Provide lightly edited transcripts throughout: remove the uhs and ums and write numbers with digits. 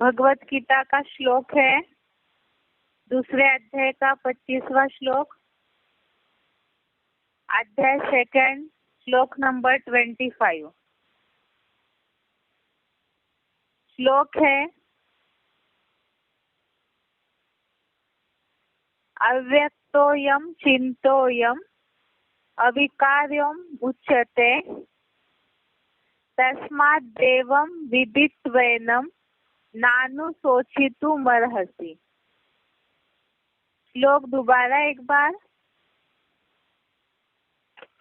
भगवत गीता का श्लोक है दूसरे अध्याय का 25वां श्लोक, अध्याय सेकंड, श्लोक नंबर 25। श्लोक है अव्यक्तोऽयं चिन्तोऽयम् अविकार्यम् उच्यते तस्माद् देवं विदित्वैनं नानुशोचितुमर्हसि। श्लोक दोबारा एक बार।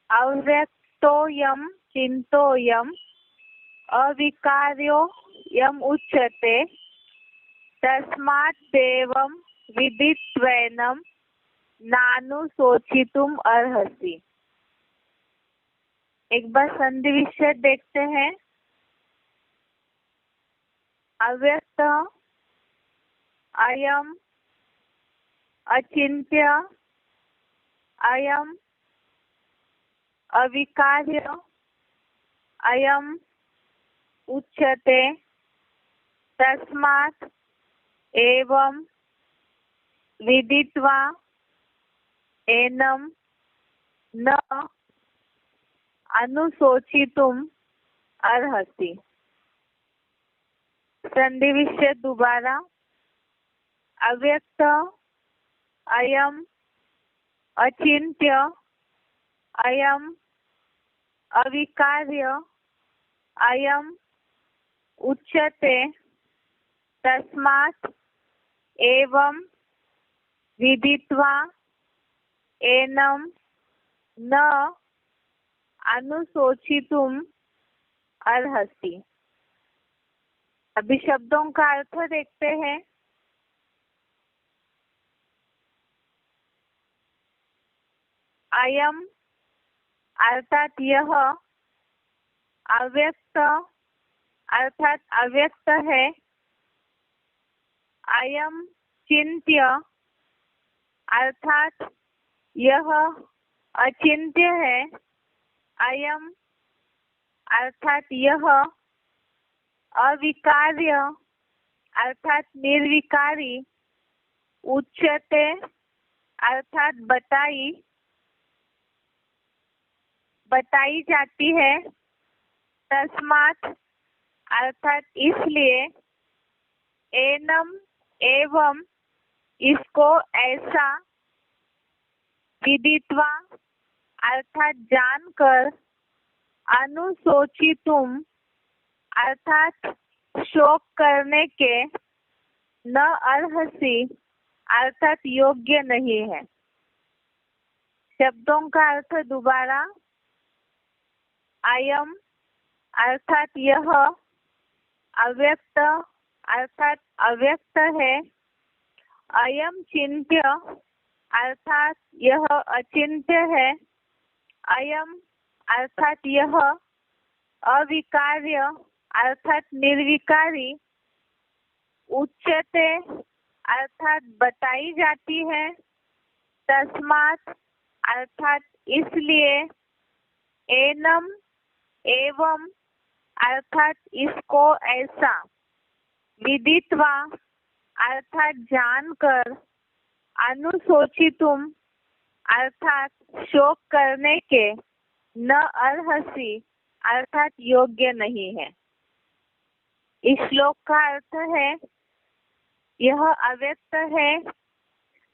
अव्यक्तोऽयं चिन्तोऽयम् अविकार्यो यम उच्यते तस्मात् देवं विदित्वैनं नानुशोचितुम् अर्हसि। एक बार संधि विच्छेद देखते हैं। अव्यक्त, अयम, अचिंत्य, अयम, अविकार्य, अयम उच्यते तस्मात् एवं विदित्वा एनं न अनुशोचितुम् अर्हसि। संधि विच्छेद दोबारा। अव्यक्त, अयम, अचिंत्य, अयम, अविकार्य, अयम उच्यते तस्मात् एवं विदित्वा एनं न अनुशोचितुम् अर्हसि। अभी शब्दों का अर्थ देखते हैं। अयम अर्थात यह, अव्यक्त अर्थात अव्यक्त है, अयम चिंत्य अर्थात यह अचिंत्य है, अयम अर्थात यह अविकार्य अर्थात निर्विकारी, उच्यते अर्थात बताई जाती है, तस्मात् अर्थात इसलिए, एनम एवं इसको ऐसा, विदित्वा अर्थात जानकर, अनुशोचितुम अर्थात शोक करने के, न अर्हसि अर्थात योग्य नहीं है। शब्दों का अर्थ दोबारा। अयम अर्थात यह, अव्यक्त अर्थात अव्यक्त है, अयम चिंत्य अर्थात यह अचिंत्य है, अयम अर्थात यह अविकार्य अर्थात निर्विकारी, उच्यते अर्थात बताई जाती है, तस्मात् अर्थात इसलिए, एनम एवं अर्थात इसको ऐसा, विदित्वा अर्थात जानकर, अनुशोचितुम अर्थात शोक करने के, न अर्हसि अर्थात योग्य नहीं है। इस श्लोक का अर्थ है यह अव्यक्त है,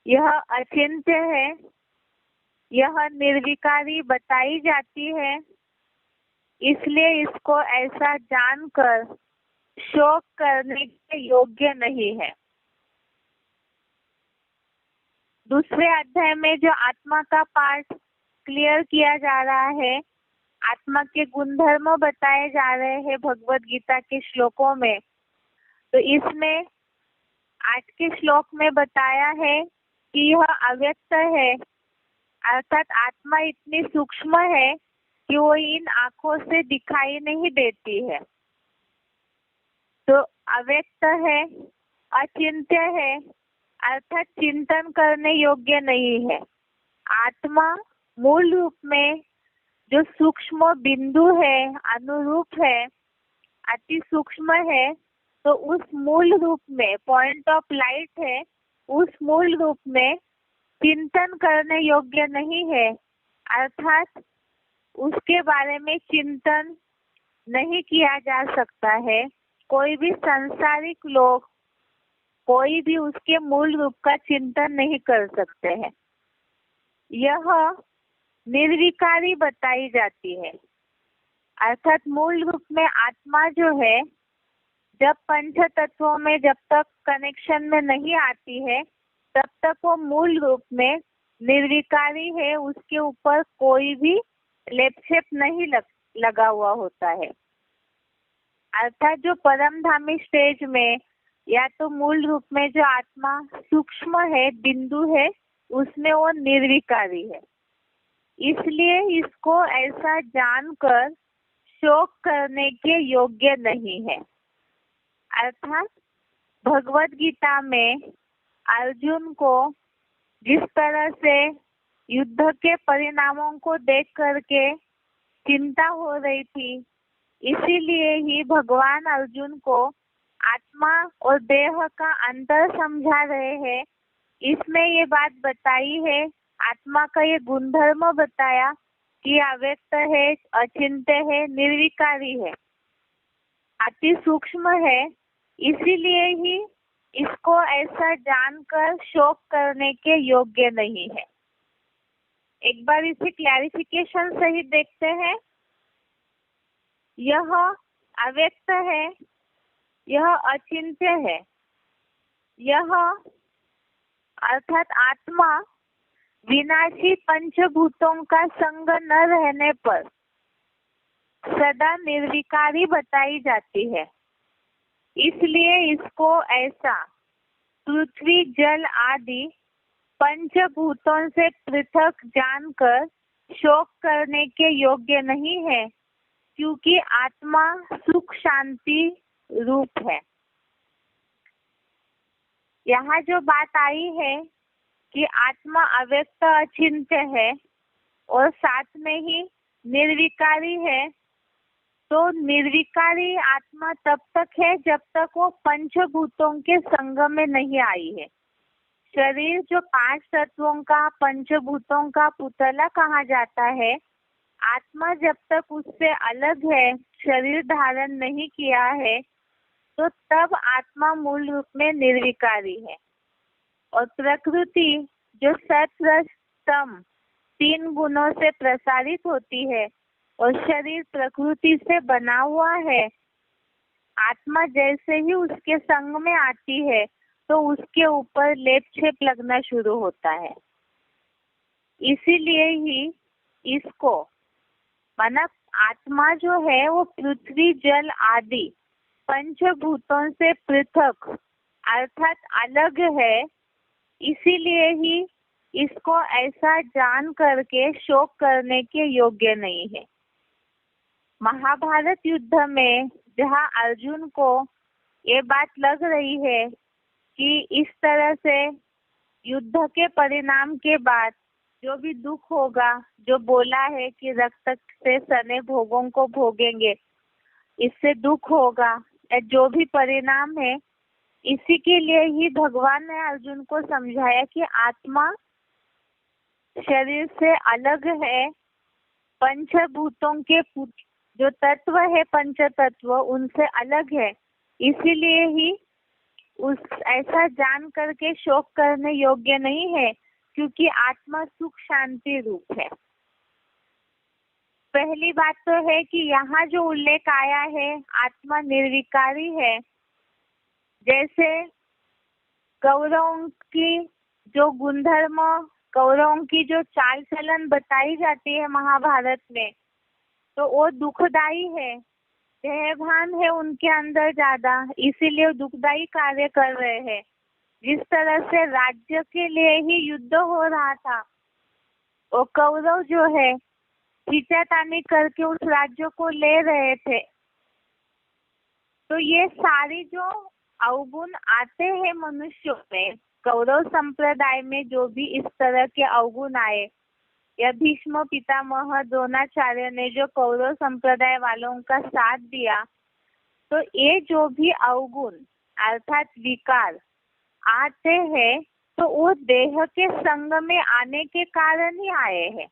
यह अचिंत्य है, यह निर्विकारी बताई जाती है, इसलिए इसको ऐसा जानकर शोक करने के योग्य नहीं है। दूसरे अध्याय में जो आत्मा का पार्ट क्लियर किया जा रहा है, आत्मा के गुणधर्म बताए जा रहे हैं भगवत गीता के श्लोकों में। तो इसमें आज के श्लोक में बताया है कि यह अव्यक्त है, अर्थात आत्मा इतनी सूक्ष्म है कि वो इन आँखों से दिखाई नहीं देती है। तो अव्यक्त है, अचिंत्य है, अर्थात चिंतन करने योग्य नहीं है। आत्मा मूल रूप में जो सूक्ष्म बिंदु है, अनुरूप है, अति सूक्ष्म है, तो उस मूल रूप में पॉइंट ऑफ लाइट है, उस मूल रूप में चिंतन करने योग्य नहीं है, अर्थात उसके बारे में चिंतन नहीं किया जा सकता है। कोई भी सांसारिक लोग कोई भी उसके मूल रूप का चिंतन नहीं कर सकते हैं। यह निर्विकारी बताई जाती है, अर्थात मूल रूप में आत्मा जो है जब पंच तत्वों में जब तक कनेक्शन में नहीं आती है तब तक वो मूल रूप में निर्विकारी है, उसके ऊपर कोई भी लेपछेप नहीं लगा हुआ होता है। अर्थात जो परमधामी स्टेज में या तो मूल रूप में जो आत्मा सूक्ष्म है, बिंदु है, उसमें वो निर्विकारी है। इसलिए इसको ऐसा जानकर शोक करने के योग्य नहीं है। अर्थात भगवत गीता में अर्जुन को जिस तरह से युद्ध के परिणामों को देख करके चिंता हो रही थी, इसीलिए ही भगवान अर्जुन को आत्मा और देह का अंतर समझा रहे हैं। इसमें ये बात बताई है, आत्मा का ये गुणधर्म बताया कि अव्यक्त है, अचिंत्य है, निर्विकारी है, अति सूक्ष्म है। इसीलिए ही इसको ऐसा जानकर शोक करने के योग्य नहीं है। एक बार इसे क्लैरिफिकेशन सहित देखते हैं। यह अव्यक्त है, यह अचिंत्य है, यह अर्थात आत्मा विनाशी पंचभूतों का संग न रहने पर सदा निर्विकारी बताई जाती है। इसलिए इसको ऐसा पृथ्वी जल आदि पंचभूतों से पृथक जानकर शोक करने के योग्य नहीं है, क्योंकि आत्मा सुख शांति रूप है। यहाँ जो बात आई है कि आत्मा अव्यक्त अचिंत्य है और साथ में ही निर्विकारी है, तो निर्विकारी आत्मा तब तक है जब तक वो पंचभूतों के संग में नहीं आई है। शरीर जो 5 तत्वों का, पंचभूतों का पुतला कहा जाता है, आत्मा जब तक उससे अलग है, शरीर धारण नहीं किया है, तो तब आत्मा मूल रूप में निर्विकारी है। और प्रकृति जो सत्व रज तम 3 गुणों से प्रसारित होती है और शरीर प्रकृति से बना हुआ है, आत्मा जैसे ही उसके संग में आती है तो उसके ऊपर लेप छेप लगना शुरू होता है। इसीलिए ही इसको माना आत्मा जो है वो पृथ्वी जल आदि पंचभूतों से पृथक अर्थात अलग है। इसीलिए ही इसको ऐसा जान करके शोक करने के योग्य नहीं है। महाभारत युद्ध में जहाँ अर्जुन को ये बात लग रही है कि इस तरह से युद्ध के परिणाम के बाद जो भी दुख होगा, जो बोला है कि रक्त से सने भोगों को भोगेंगे, इससे दुख होगा, जो भी परिणाम है, इसी के लिए ही भगवान ने अर्जुन को समझाया कि आत्मा शरीर से अलग है, पंचभूतों के जो तत्व है, पंच तत्व उनसे अलग है। इसीलिए ही उस ऐसा जान करके शोक करने योग्य नहीं है, क्योंकि आत्मा सुख शांति रूप है। पहली बात तो है कि यहाँ जो उल्लेख आया है आत्मा निर्विकारी है। जैसे कौरवों की जो गुणधर्म, कौरवों की जो चाल चलन बताई जाती है महाभारत में, तो वो दुखदाई है, देहभान है उनके अंदर ज्यादा, इसीलिए दुखदाई कार्य कर रहे हैं। जिस तरह से राज्य के लिए ही युद्ध हो रहा था, वो कौरव जो है खींचातानी करके उस राज्य को ले रहे थे। तो ये सारी जो अवगुण आते हैं मनुष्यों में, कौरव संप्रदाय में जो भी इस तरह के अवगुण आए, या भीष्म पितामह द्रोणाचार्य ने जो कौरव संप्रदाय वालों का साथ दिया, तो ये जो भी अवगुण अर्थात विकार आते हैं तो वो देह के संग में आने के कारण ही आए हैं।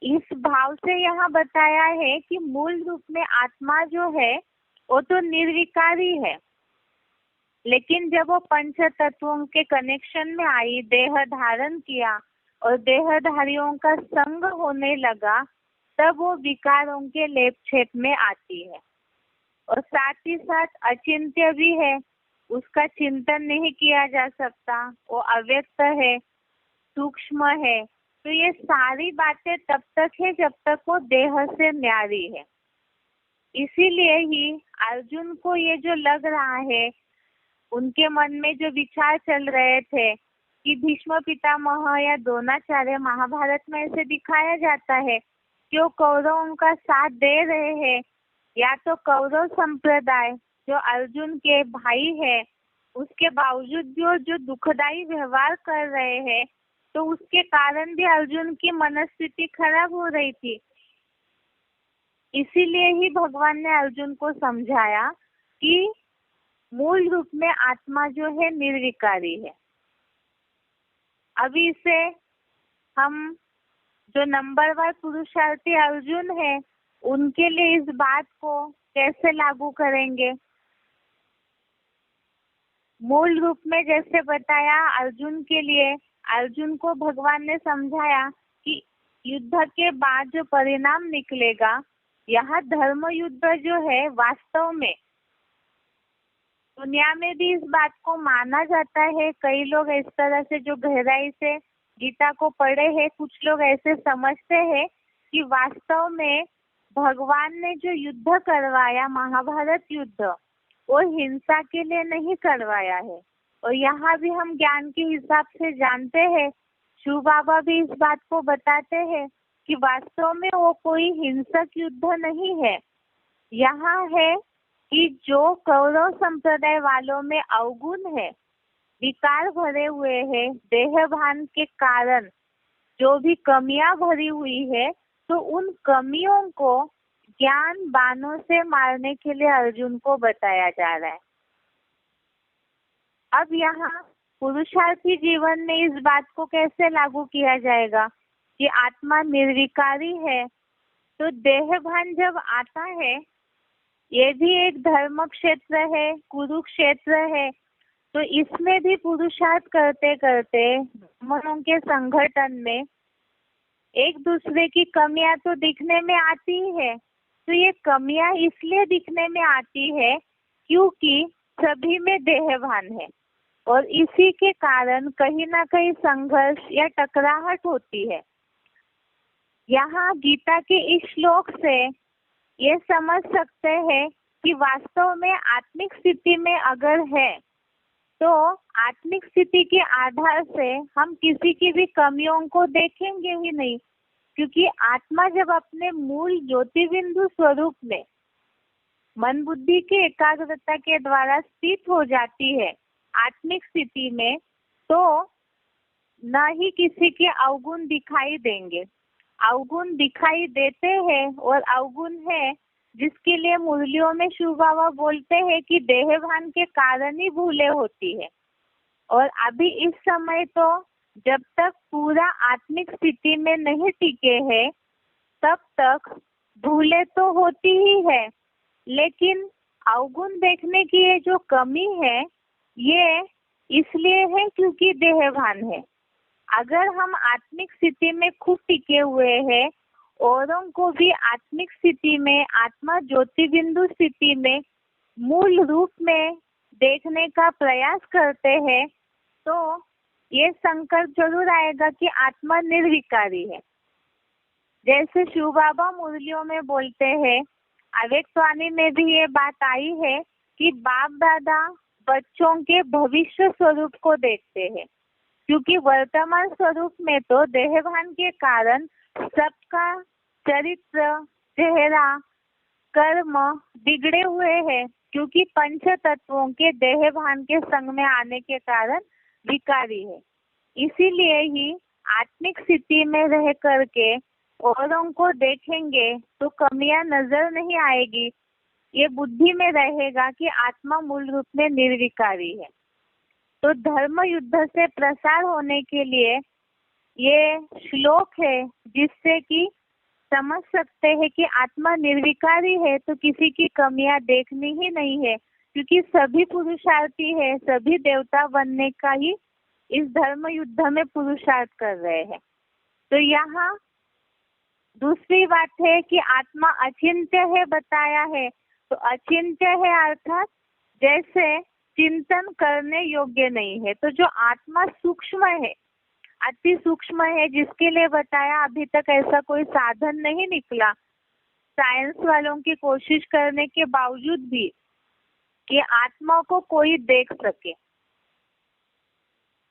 इस भाव से यहाँ बताया है कि मूल रूप में आत्मा जो है वो तो निर्विकारी है, लेकिन जब वो पंच तत्वों के कनेक्शन में आई, देह धारण किया और देहधारियों का संग होने लगा, तब वो विकारों के लेप छेप में आती है। और साथ ही साथ अचिंत्य भी है, उसका चिंतन नहीं किया जा सकता, वो अव्यक्त है, सूक्ष्म है। तो ये सारी बातें तब तक है जब तक वो देह से न्यारी है। इसीलिए ही अर्जुन को ये जो लग रहा है, उनके मन में जो विचार चल रहे थे कि भीष्म पितामह या द्रोणाचार्य, महाभारत में ऐसे दिखाया जाता है कि वो कौरवों का साथ दे रहे हैं, या तो कौरव संप्रदाय जो अर्जुन के भाई है, उसके बावजूद भी जो दुखदाई व्यवहार कर रहे हैं, तो उसके कारण भी अर्जुन की मनस्थिति खराब हो रही थी। इसीलिए ही भगवान ने अर्जुन को समझाया कि मूल रूप में आत्मा जो है निर्विकारी है। अभी इसे हम जो नंबरवार पुरुषार्थी अर्जुन है, उनके लिए इस बात को कैसे लागू करेंगे। मूल रूप में जैसे बताया अर्जुन के लिए, अर्जुन को भगवान ने समझाया कि युद्ध के बाद जो परिणाम निकलेगा, यह धर्म युद्ध जो है वास्तव में दुनिया में भी इस बात को माना जाता है। कई लोग इस तरह से जो गहराई से गीता को पढ़े हैं, कुछ लोग ऐसे समझते हैं कि वास्तव में भगवान ने जो युद्ध करवाया, महाभारत युद्ध, वो हिंसा के लिए नहीं करवाया है। और यहाँ भी हम ज्ञान के हिसाब से जानते हैं, शिव बाबा भी इस बात को बताते हैं कि वास्तव में वो कोई हिंसक युद्ध नहीं है। यहाँ है कि जो कौरव संप्रदाय वालों में अवगुण है, विकार भरे हुए हैं, देह भान के कारण जो भी कमियां भरी हुई है, तो उन कमियों को ज्ञान बाणों से मारने के लिए अर्जुन को बताया जा रहा है। अब यहाँ पुरुषार्थी जीवन में इस बात को कैसे लागू किया जाएगा कि आत्मा निर्विकारी है। तो देह भान जब आता है, ये भी एक धर्म क्षेत्र है, कुरुक्षेत्र है, तो इसमें भी पुरुषार्थ करते करते ब्राह्मणों के संगठन में एक दूसरे की कमियां तो दिखने में आती ही है। तो ये कमियां इसलिए दिखने में आती है क्योंकि सभी में देहभान है, और इसी के कारण कहीं ना कहीं संघर्ष या टकराहट होती है। यहाँ गीता के इस श्लोक से ये समझ सकते हैं कि वास्तव में आत्मिक स्थिति में अगर है, तो आत्मिक स्थिति के आधार से हम किसी की भी कमियों को देखेंगे ही नहीं, क्योंकि आत्मा जब अपने मूल ज्योति बिंदु स्वरूप में मन बुद्धि के एकाग्रता के द्वारा स्थित हो जाती है आत्मिक स्थिति में, तो न ही किसी के अवगुण दिखाई देंगे। अवगुण दिखाई देते हैं, और अवगुण है जिसके लिए मुरलियों में शिव बाबा बोलते हैं कि देहभान के कारण ही भूले होती है। और अभी इस समय तो जब तक पूरा आत्मिक स्थिति में नहीं टिके हैं, तब तक भूले तो होती ही है, लेकिन अवगुण देखने की ये जो कमी है, ये इसलिए है क्योंकि देहभान है। अगर हम आत्मिक स्थिति में खूब टिके हुए हैं, औरों को भी आत्मिक स्थिति में, आत्मा ज्योति बिंदु स्थिति में मूल रूप में देखने का प्रयास करते हैं, तो ये संकल्प जरूर आएगा कि आत्मा निर्विकारी है। जैसे शिव बाबा मुरलियों में बोलते हैं, अव्यक्तवाणी में भी ये बात आई है कि बाप दादा बच्चों के भविष्य स्वरूप को देखते हैं, क्योंकि वर्तमान स्वरूप में तो देहभान के कारण सबका चरित्र, चेहरा, कर्म बिगड़े हुए हैं, क्योंकि पंच तत्वों के देहभान के संग में आने के कारण विकारी है। इसीलिए ही आत्मिक स्थिति में रह करके औरों को देखेंगे तो कमियां नजर नहीं आएगी। ये बुद्धि में रहेगा कि आत्मा मूल रूप में निर्विकारी है। तो धर्म युद्ध से प्रसार होने के लिए ये श्लोक है जिससे कि समझ सकते हैं कि आत्मा निर्विकारी है, तो किसी की कमियां देखनी ही नहीं है, क्योंकि सभी पुरुषार्थी है, सभी देवता बनने का ही इस धर्म युद्ध में पुरुषार्थ कर रहे हैं। तो यहाँ दूसरी बात है कि आत्मा अचिंत्य है बताया है। तो अचिंत्य है अर्थात जैसे चिंतन करने योग्य नहीं है। तो जो आत्मा सूक्ष्म है, अति सूक्ष्म है, जिसके लिए बताया अभी तक ऐसा कोई साधन नहीं निकला साइंस वालों की कोशिश करने के बावजूद भी कि आत्मा को कोई देख सके।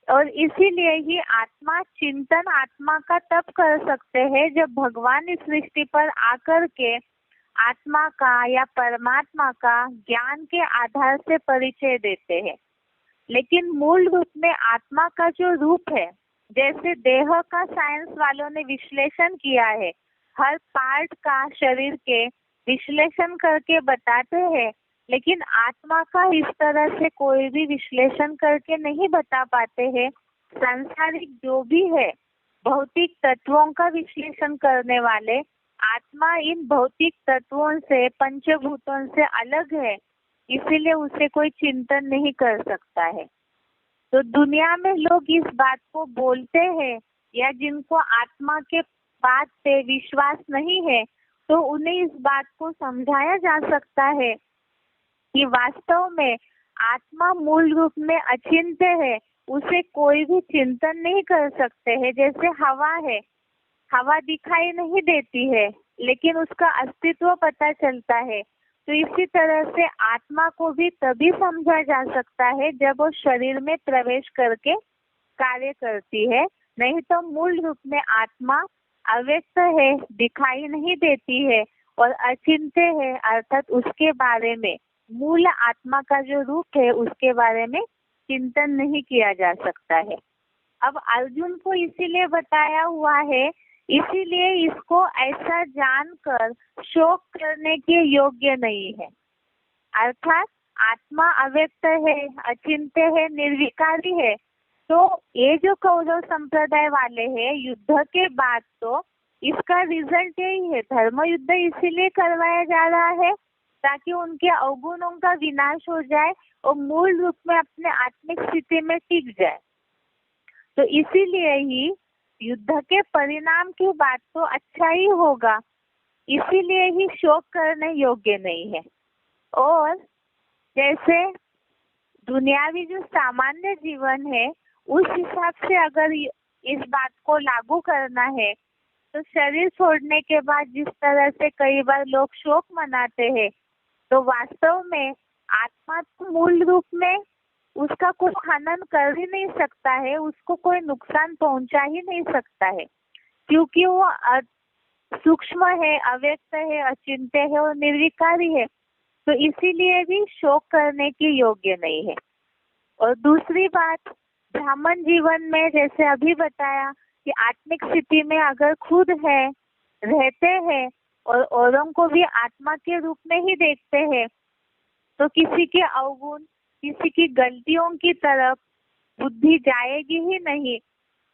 और इसीलिए ही आत्मा चिंतन आत्मा का तब कर सकते हैं जब भगवान इस सृष्टि पर आकर के आत्मा का या परमात्मा का ज्ञान के आधार से परिचय देते हैं। लेकिन मूल रूप में आत्मा का जो रूप है, जैसे देह का साइंस वालों ने विश्लेषण किया है, हर पार्ट का शरीर के विश्लेषण करके बताते हैं, लेकिन आत्मा का इस तरह से कोई भी विश्लेषण करके नहीं बता पाते हैं। सांसारिक जो भी है भौतिक तत्वों का विश्लेषण करने वाले, आत्मा इन भौतिक तत्वों से पंचभूतों से अलग है, इसीलिए उसे कोई चिंतन नहीं कर सकता है। तो दुनिया में लोग इस बात को बोलते हैं या जिनको आत्मा के बात पे विश्वास नहीं है, तो उन्हें इस बात को समझाया जा सकता है कि वास्तव में आत्मा मूल रूप में अचिंत्य है, उसे कोई भी चिंतन नहीं कर सकते हैं। जैसे हवा है, हवा दिखाई नहीं देती है लेकिन उसका अस्तित्व पता चलता है। तो इसी तरह से आत्मा को भी तभी समझा जा सकता है जब वो शरीर में प्रवेश करके कार्य करती है, नहीं तो मूल रूप में आत्मा अव्यक्त है, दिखाई नहीं देती है और अचिंत्य है, अर्थात उसके बारे में, मूल आत्मा का जो रूप है उसके बारे में चिंतन नहीं किया जा सकता है। अब अर्जुन को इसीलिए बताया हुआ है, इसीलिए इसको ऐसा जानकर शोक करने के योग्य नहीं है। अर्थात आत्मा अव्यक्त है, अचिंत्य है, निर्विकारी है। तो ये जो कौरव संप्रदाय वाले हैं, युद्ध के बाद तो इसका रिजल्ट यही है, धर्म युद्ध इसीलिए करवाया जा रहा है ताकि उनके अवगुणों का विनाश हो जाए और मूल रूप में अपने आत्मिक स्थिति में टिक जाए। तो इसीलिए ही युद्ध के परिणाम की बात तो अच्छा ही होगा, इसीलिए ही शोक करने योग्य नहीं है। और जैसे दुनियावी जो सामान्य जीवन है उस हिसाब से अगर इस बात को लागू करना है, तो शरीर छोड़ने के बाद जिस तरह से कई बार लोग शोक मनाते हैं, तो वास्तव में आत्मा तो मूल रूप में उसका कोई हनन कर ही नहीं सकता है, उसको कोई नुकसान पहुंचा ही नहीं सकता है, क्योंकि वो सूक्ष्म है, अव्यक्त है, अचिंत्य है और निर्विकारी है। तो इसीलिए भी शोक करने की योग्य नहीं है। और दूसरी बात, ब्राह्मण जीवन में जैसे अभी बताया कि आत्मिक स्थिति में अगर खुद है, रहते हैं और औरों को भी आत्मा के रूप में ही देखते हैं, तो किसी के अवगुण, किसी की गलतियों की तरफ बुद्धि जाएगी ही नहीं।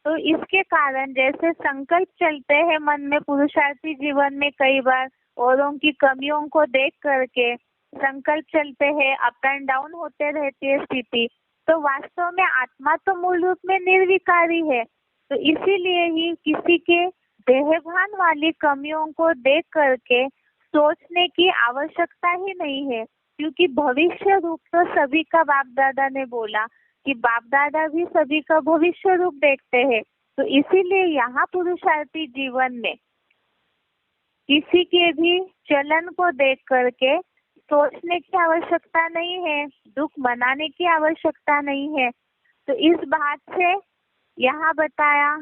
तो इसके कारण जैसे संकल्प चलते हैं मन में पुरुषार्थी जीवन में, कई बार औरों की कमियों को देख करके संकल्प चलते हैं, अप एंड डाउन होते रहती है स्थिति, तो वास्तव में आत्मा तो मूल रूप में निर्विकारी है। तो इसीलिए ही किसी के देहभान वाली कमियों को देख करके सोचने की आवश्यकता ही नहीं है, क्योंकि भविष्य रूप तो सभी का बाप दादा ने बोला कि बाप दादा भी सभी का भविष्य रूप देखते हैं। तो इसीलिए यहाँ पुरुषार्थी जीवन में किसी के भी चलन को देख करके सोचने की आवश्यकता नहीं है, दुख मनाने की आवश्यकता नहीं है। तो इस बात से यहाँ बताया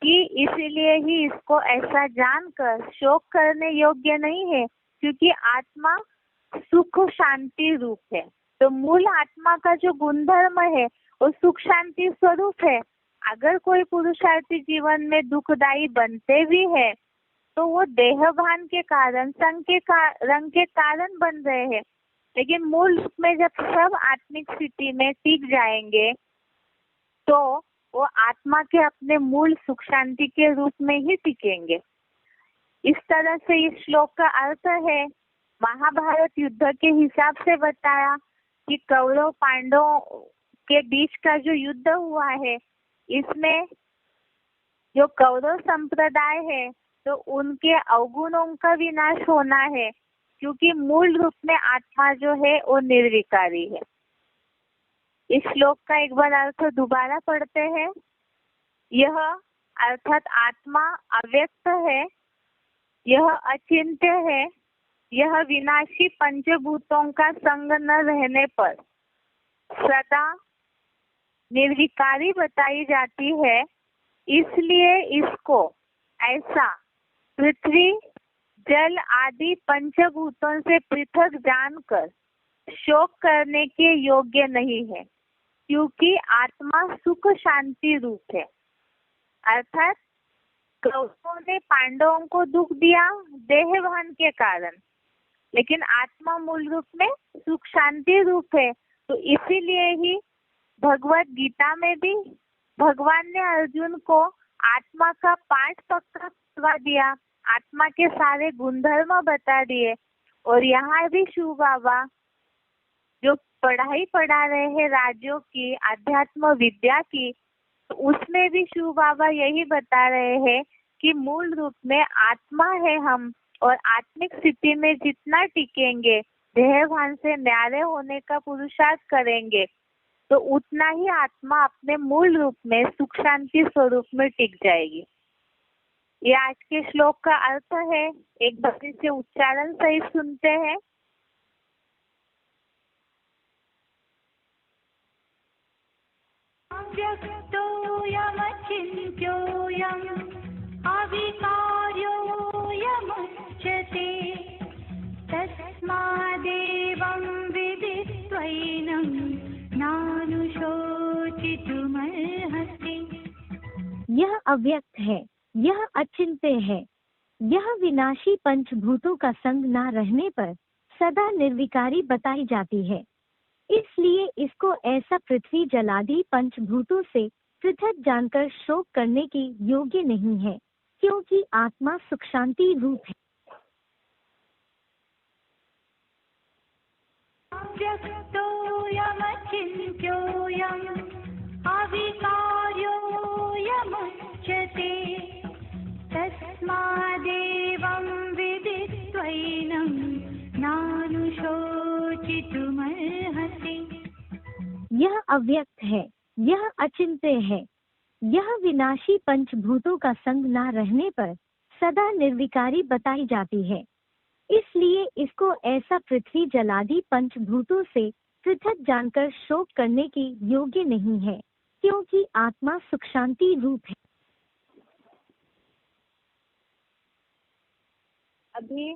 कि इसीलिए ही इसको ऐसा जानकर शोक करने योग्य नहीं है, क्योंकि आत्मा सुख शांति रूप है। तो मूल आत्मा का जो गुणधर्म है वो सुख शांति स्वरूप है। अगर कोई पुरुषार्थी जीवन में दुखदायी बनते भी है तो वो देहभान के कारण, रंग के कारण बन रहे हैं। लेकिन मूल रूप में जब सब आत्मिक स्थिति में टिक जाएंगे तो वो आत्मा के अपने मूल सुख शांति के रूप में ही टिकेंगे। इस तरह से इस श्लोक का अर्थ है, महाभारत युद्ध के हिसाब से बताया कि कौरव पांडवों के बीच का जो युद्ध हुआ है, इसमें जो कौरव संप्रदाय है तो उनके अवगुणों का विनाश होना है, क्योंकि मूल रूप में आत्मा जो है वो निर्विकारी है। इस श्लोक का एक बार अर्थ दोबारा पढ़ते हैं। यह अर्थात आत्मा अव्यक्त है, यह अचिंत्य है, यह विनाशी पंचभूतों का संग न रहने पर सदा निर्विकारी बताई जाती है। इसलिए इसको ऐसा पृथ्वी, जल आदि पंचभूतों से पृथक जानकर शोक करने के योग्य नहीं है, क्योंकि आत्मा सुख शांति रूप है। अर्थात कौरवों ने पांडवों को दुख दिया देहभान के कारण, लेकिन आत्मा मूल रूप में सुख शांति रूप है। तो इसीलिए ही भगवत गीता में भी भगवान ने अर्जुन को आत्मा का पाठ पक्का करवा दिया, आत्मा के सारे गुणधर्म बता दिए। और यहाँ भी शिव बाबा जो पढ़ाई पढ़ा रहे हैं राज्यों की, आध्यात्म विद्या की, तो उसमें भी शिव बाबा यही बता रहे हैं कि मूल रूप में आत्मा है हम, और आत्मिक स्थिति में जितना टिकेंगे, देहभान से न्यारे होने का पुरुषार्थ करेंगे, तो उतना ही आत्मा अपने मूल रूप में सुख शांति स्वरूप में टिक जाएगी। ये आज के श्लोक का अर्थ है। एक बार इसे उच्चारण सहित सुनते हैं। व्यक्तोऽयमचिन्त्योऽयम् अविकार्योऽयमुच्यते तस्मादेवं विदित्वैनं नानुशोचितुमर्हसि। यह अव्यक्त है, यह अचिंत्य है, यह विनाशी पंचभूतों का संग न रहने पर सदा निर्विकारी बताई जाती है। इसलिए इसको ऐसा पृथ्वी जलादि पंचभूतों से पृथक जानकर शोक करने की योग्य नहीं है, क्योंकि आत्मा सुख शांति रूप है। व्यक्तोऽयमचिन्त्योऽयम् अविकार्योऽयमुच्यते तस्मादेवं विदित्वैनं नानुशोचितुमर्हसि। यह अव्यक्त है, यह अचिंत्य है, यह विनाशी पंचभूतों का संग न रहने पर सदा निर्विकारी बताई जाती है। इसलिए इसको ऐसा पृथ्वी जलादि पंचभूतों से पृथक जानकर शोक करने की योग्य नहीं है, क्योंकि आत्मा सुख शांति रूप है। अभी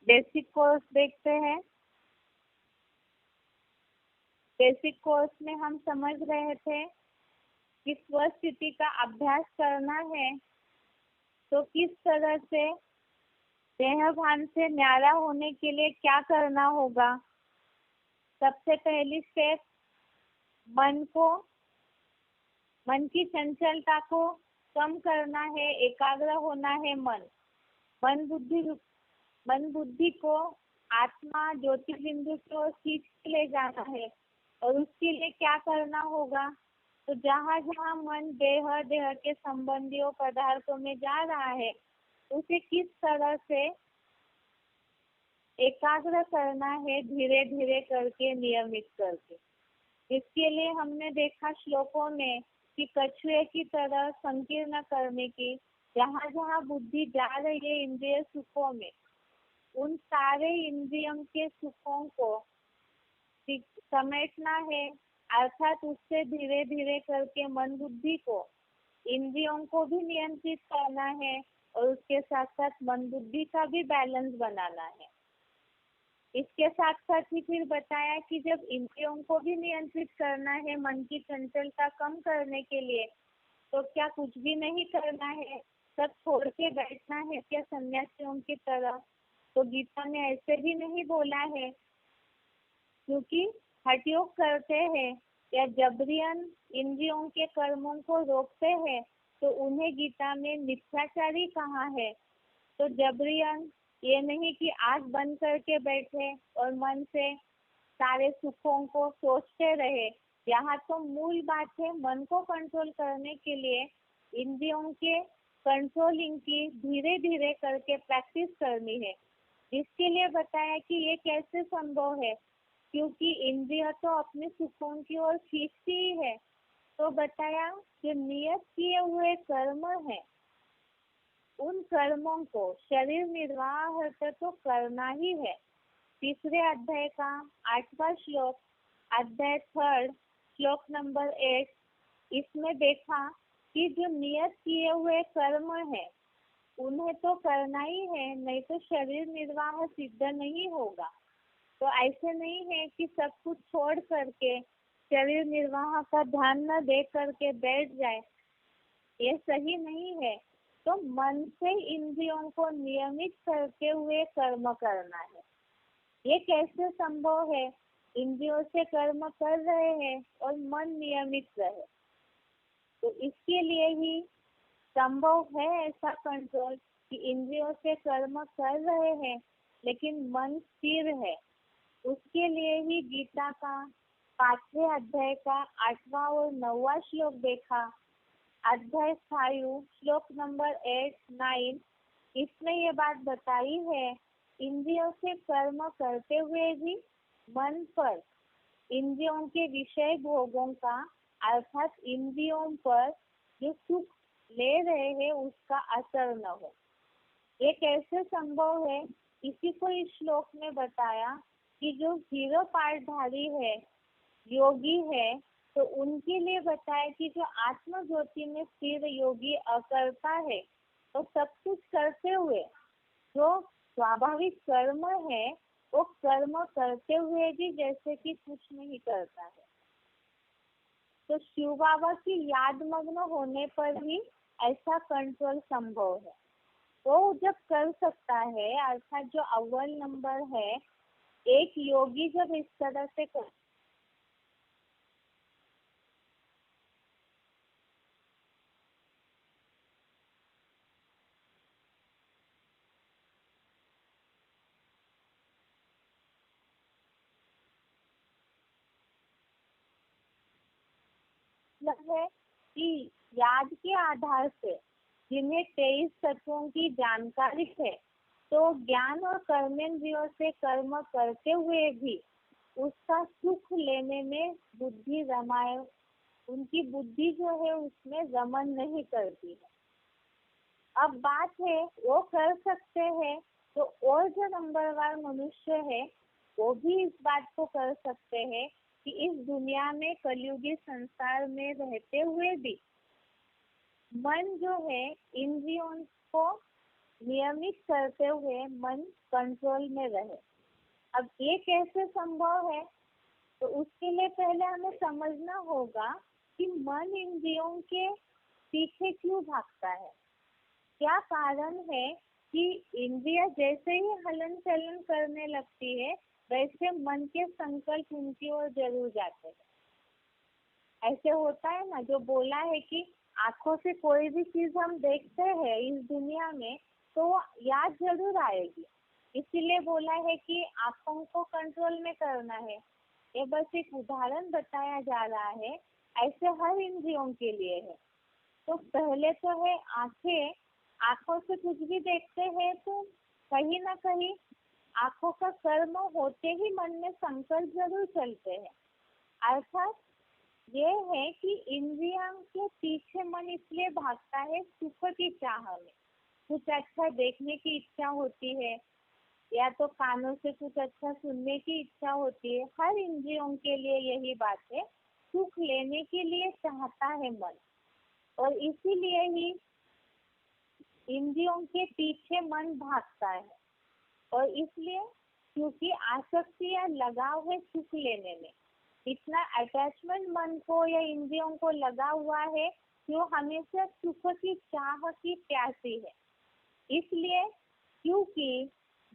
बेसिक कोर्स देखते हैं। बेसिक कोर्स में हम समझ रहे थे कि स्वस्थिति का अभ्यास करना है तो किस तरह से देहभान से न्यारा होने के लिए क्या करना होगा। सबसे पहली स्टेप, मन की चंचलता को कम करना है, एकाग्र होना है। मन बुद्धि को आत्मा ज्योतिर्बिंदु को खींच के ले जाना है। और उसके लिए क्या करना होगा, तो जहाँ जहाँ मन देह के संबंधियों पदार्थों में जा रहा है, उसे किस तरह से एकाग्र करना है, धीरे धीरे करके, नियमित करके। इसके लिए हमने देखा श्लोकों में कि कछुए की तरह संकीर्ण करने की, जहाँ जहाँ बुद्धि जा रही है इंद्रिय सुखों में, उन सारे इंद्रियों के सुखों को समेटना है। अर्थात उससे धीरे धीरे करके मन बुद्धि को, इंद्रियों को भी नियंत्रित करना है, और उसके साथ साथ मन बुद्धि का भी बैलेंस बनाना है। इसके साथ साथ ही फिर बताया कि जब इंद्रियों को भी नियंत्रित करना है मन की चंचलता कम करने के लिए, तो क्या कुछ भी नहीं करना है, सब छोड़ के बैठना है क्या सन्यासियों की तरह? तो गीता में ऐसे भी नहीं बोला है, क्योंकि हठयोग करते हैं या जबरियन इंद्रियों के कर्मों को रोकते हैं तो उन्हें गीता में मिथ्याचारी कहा है। तो जबरियन ये नहीं कि आंख बंद करके बैठे और मन से सारे सुखों को सोचते रहे। यहाँ तो मूल बात है मन को कंट्रोल करने के लिए इंद्रियों के कंट्रोलिंग की धीरे धीरे करके प्रैक्टिस करनी है। जिसके लिए बताया कि ये कैसे संभव है, क्योंकि इंद्रिय तो अपने सुखों की ओर खींचती ही है। तो बताया जो नियत किए हुए कर्म है उन कर्मों को शरीर निर्वाह तो करना ही है। तीसरे अध्याय का 8वां श्लोक, अध्याय 3 श्लोक नंबर 8, इसमें देखा कि जो नियत किए हुए कर्म है उन्हें तो करना ही है, नहीं तो शरीर निर्वाह सिद्ध नहीं होगा। तो ऐसे नहीं है कि सब कुछ छोड़ करके शरीर निर्वाह का ध्यान न दे करके बैठ जाए, ये सही नहीं है। तो मन से इंद्रियों को नियमित करते हुए कर्म करना है। ये कैसे संभव है? इंद्रियों से कर्म कर रहे हैं और मन नियमित रहे, तो इसके लिए ही संभव है ऐसा कंट्रोल कि इंद्रियों से कर्म कर रहे हैं लेकिन मन स्थिर है। उसके लिए ही गीता का 5वें अध्याय का 8वां और 9वां श्लोक देखा। अध्याय 5 श्लोक नंबर 8, 9, इसमें ये बात बताई है इंद्रियों से कर्म करते हुए भी मन पर इंद्रियों के विषय भोगों का अर्थात इंद्रियों पर जो सुख ले रहे हैं उसका असर न हो। ये कैसे संभव है? इसी को इस श्लोक में बताया कि जो 0 पाठधारी है, योगी है, तो उनके लिए बताया कि जो आत्म ज्योति में स्थिर योगी अकर्ता है, तो सब कुछ करते हुए जो स्वाभाविक कर्म है वो कर्म करते हुए भी जैसे कि कुछ नहीं करता है। तो शिव बाबा की याद मग्न होने पर ही ऐसा कंट्रोल संभव है। वो जब कर सकता है, अर्थात जो अव्वल नंबर है, एक योगी जब इस तरह से कर है कि याद के आधार से जिन्हें 23 तत्वों की जानकारी है, तो ज्ञान और कर्मेंद्रियों से कर्म करते हुए भी उसका सुख लेने में बुद्धि रमाए, उनकी बुद्धि जो है उसमें रमन नहीं करती है। अब बात है वो कर सकते हैं, तो और जो नंबरवार मनुष्य है वो भी इस बात को कर सकते हैं कि इस दुनिया में कलयुगी संसार में रहते हुए भी मन जो है इंद्रियों को नियमित करते हुए मन कंट्रोल में रहे। अब ये कैसे संभव है? तो उसके लिए पहले हमें समझना होगा कि मन इंद्रियों के पीछे क्यों भागता है। क्या कारण है कि इंद्रिया जैसे ही हलन चलन करने लगती है वैसे मन के संकल्प उनकी ओर जरूर जाते हैं। ऐसे होता है ना, जो बोला है कि आंखों से कोई भी चीज हम देखते हैं इस दुनिया में तो याद जरूर आएगी, इसीलिए बोला है कि आंखों को कंट्रोल में करना है। ये बस एक उदाहरण बताया जा रहा है, ऐसे हर इंद्रियों के लिए है। तो पहले तो है आंखें, आंखों से कुछ भी देखते हैं तो कहीं ना कहीं आंखों का कर्म होते ही मन में संकल्प जरूर चलते हैं। अर्थात ये है कि इंद्रियों के पीछे मन इसलिए भागता है सुख की चाह में। कुछ अच्छा देखने की इच्छा होती है या तो कानों से कुछ अच्छा सुनने की इच्छा होती है। हर इंद्रियों के लिए यही बात है, सुख लेने के लिए चाहता है मन, और इसीलिए ही इंद्रियों के पीछे मन भागता है। और इसलिए क्योंकि आसक्ति या लगाव है सुख लेने में, इतना अटैचमेंट मन को या इंद्रियों को लगा हुआ है जो हमेशा सुख की चाह की प्यासी है। इसलिए क्योंकि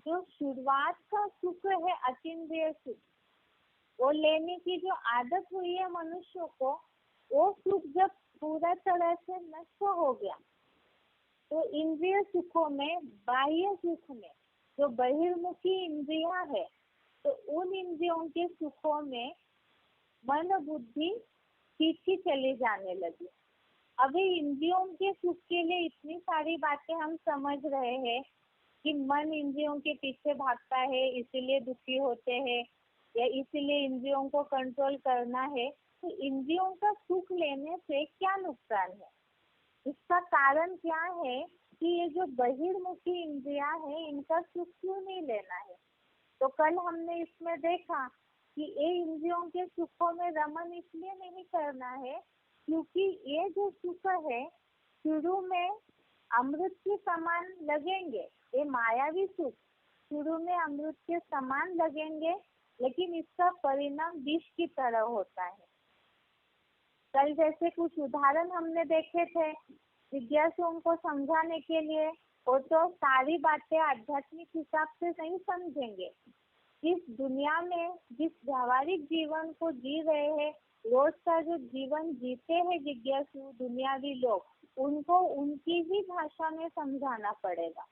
जो शुरुआत का सुख है अतीन्द्रिय सुख, वो लेने की जो आदत हुई है मनुष्य को, वो सुख जब पूरा तरह से नष्ट हो गया तो इंद्रिय सुखों में, बाह्य सुख में, जो बहिर्मुखी इंद्रियां है, तो उन इंद्रियों के सुखों में मन बुद्धि खींची चली जाने लगी। अभी इंद्रियों के सुख के लिए इतनी सारी बातें हम समझ रहे हैं कि मन इंद्रियों के पीछे भागता है इसीलिए दुखी होते हैं, या इसीलिए इंद्रियों को कंट्रोल करना है। तो इंद्रियों का सुख लेने से क्या नुकसान है, इसका कारण क्या है कि ये जो बहिर्मुखी इंद्रियां हैं इनका सुख क्यों नहीं लेना है। तो कल हमने इसमें देखा कि ये इंद्रियों के सुखों में रमन इसलिए नहीं करना है क्योंकि ये जो सुख है शुरू में अमृत के समान लगेंगे। ये मायावी सुख शुरू में अमृत के समान लगेंगे, लेकिन इसका परिणाम विष की तरह होता है। कल जैसे कुछ उदाहरण हमने देखे थे जिज्ञासुओं को समझाने के लिए, वो तो सारी बातें आध्यात्मिक हिसाब से नहीं समझेंगे। इस दुनिया में जिस व्यावहारिक जीवन को जी रहे हैं, रोज का जो जीवन जीते हैं जिज्ञासु दुनियावी लोग, उनको उनकी ही भाषा में समझाना पड़ेगा।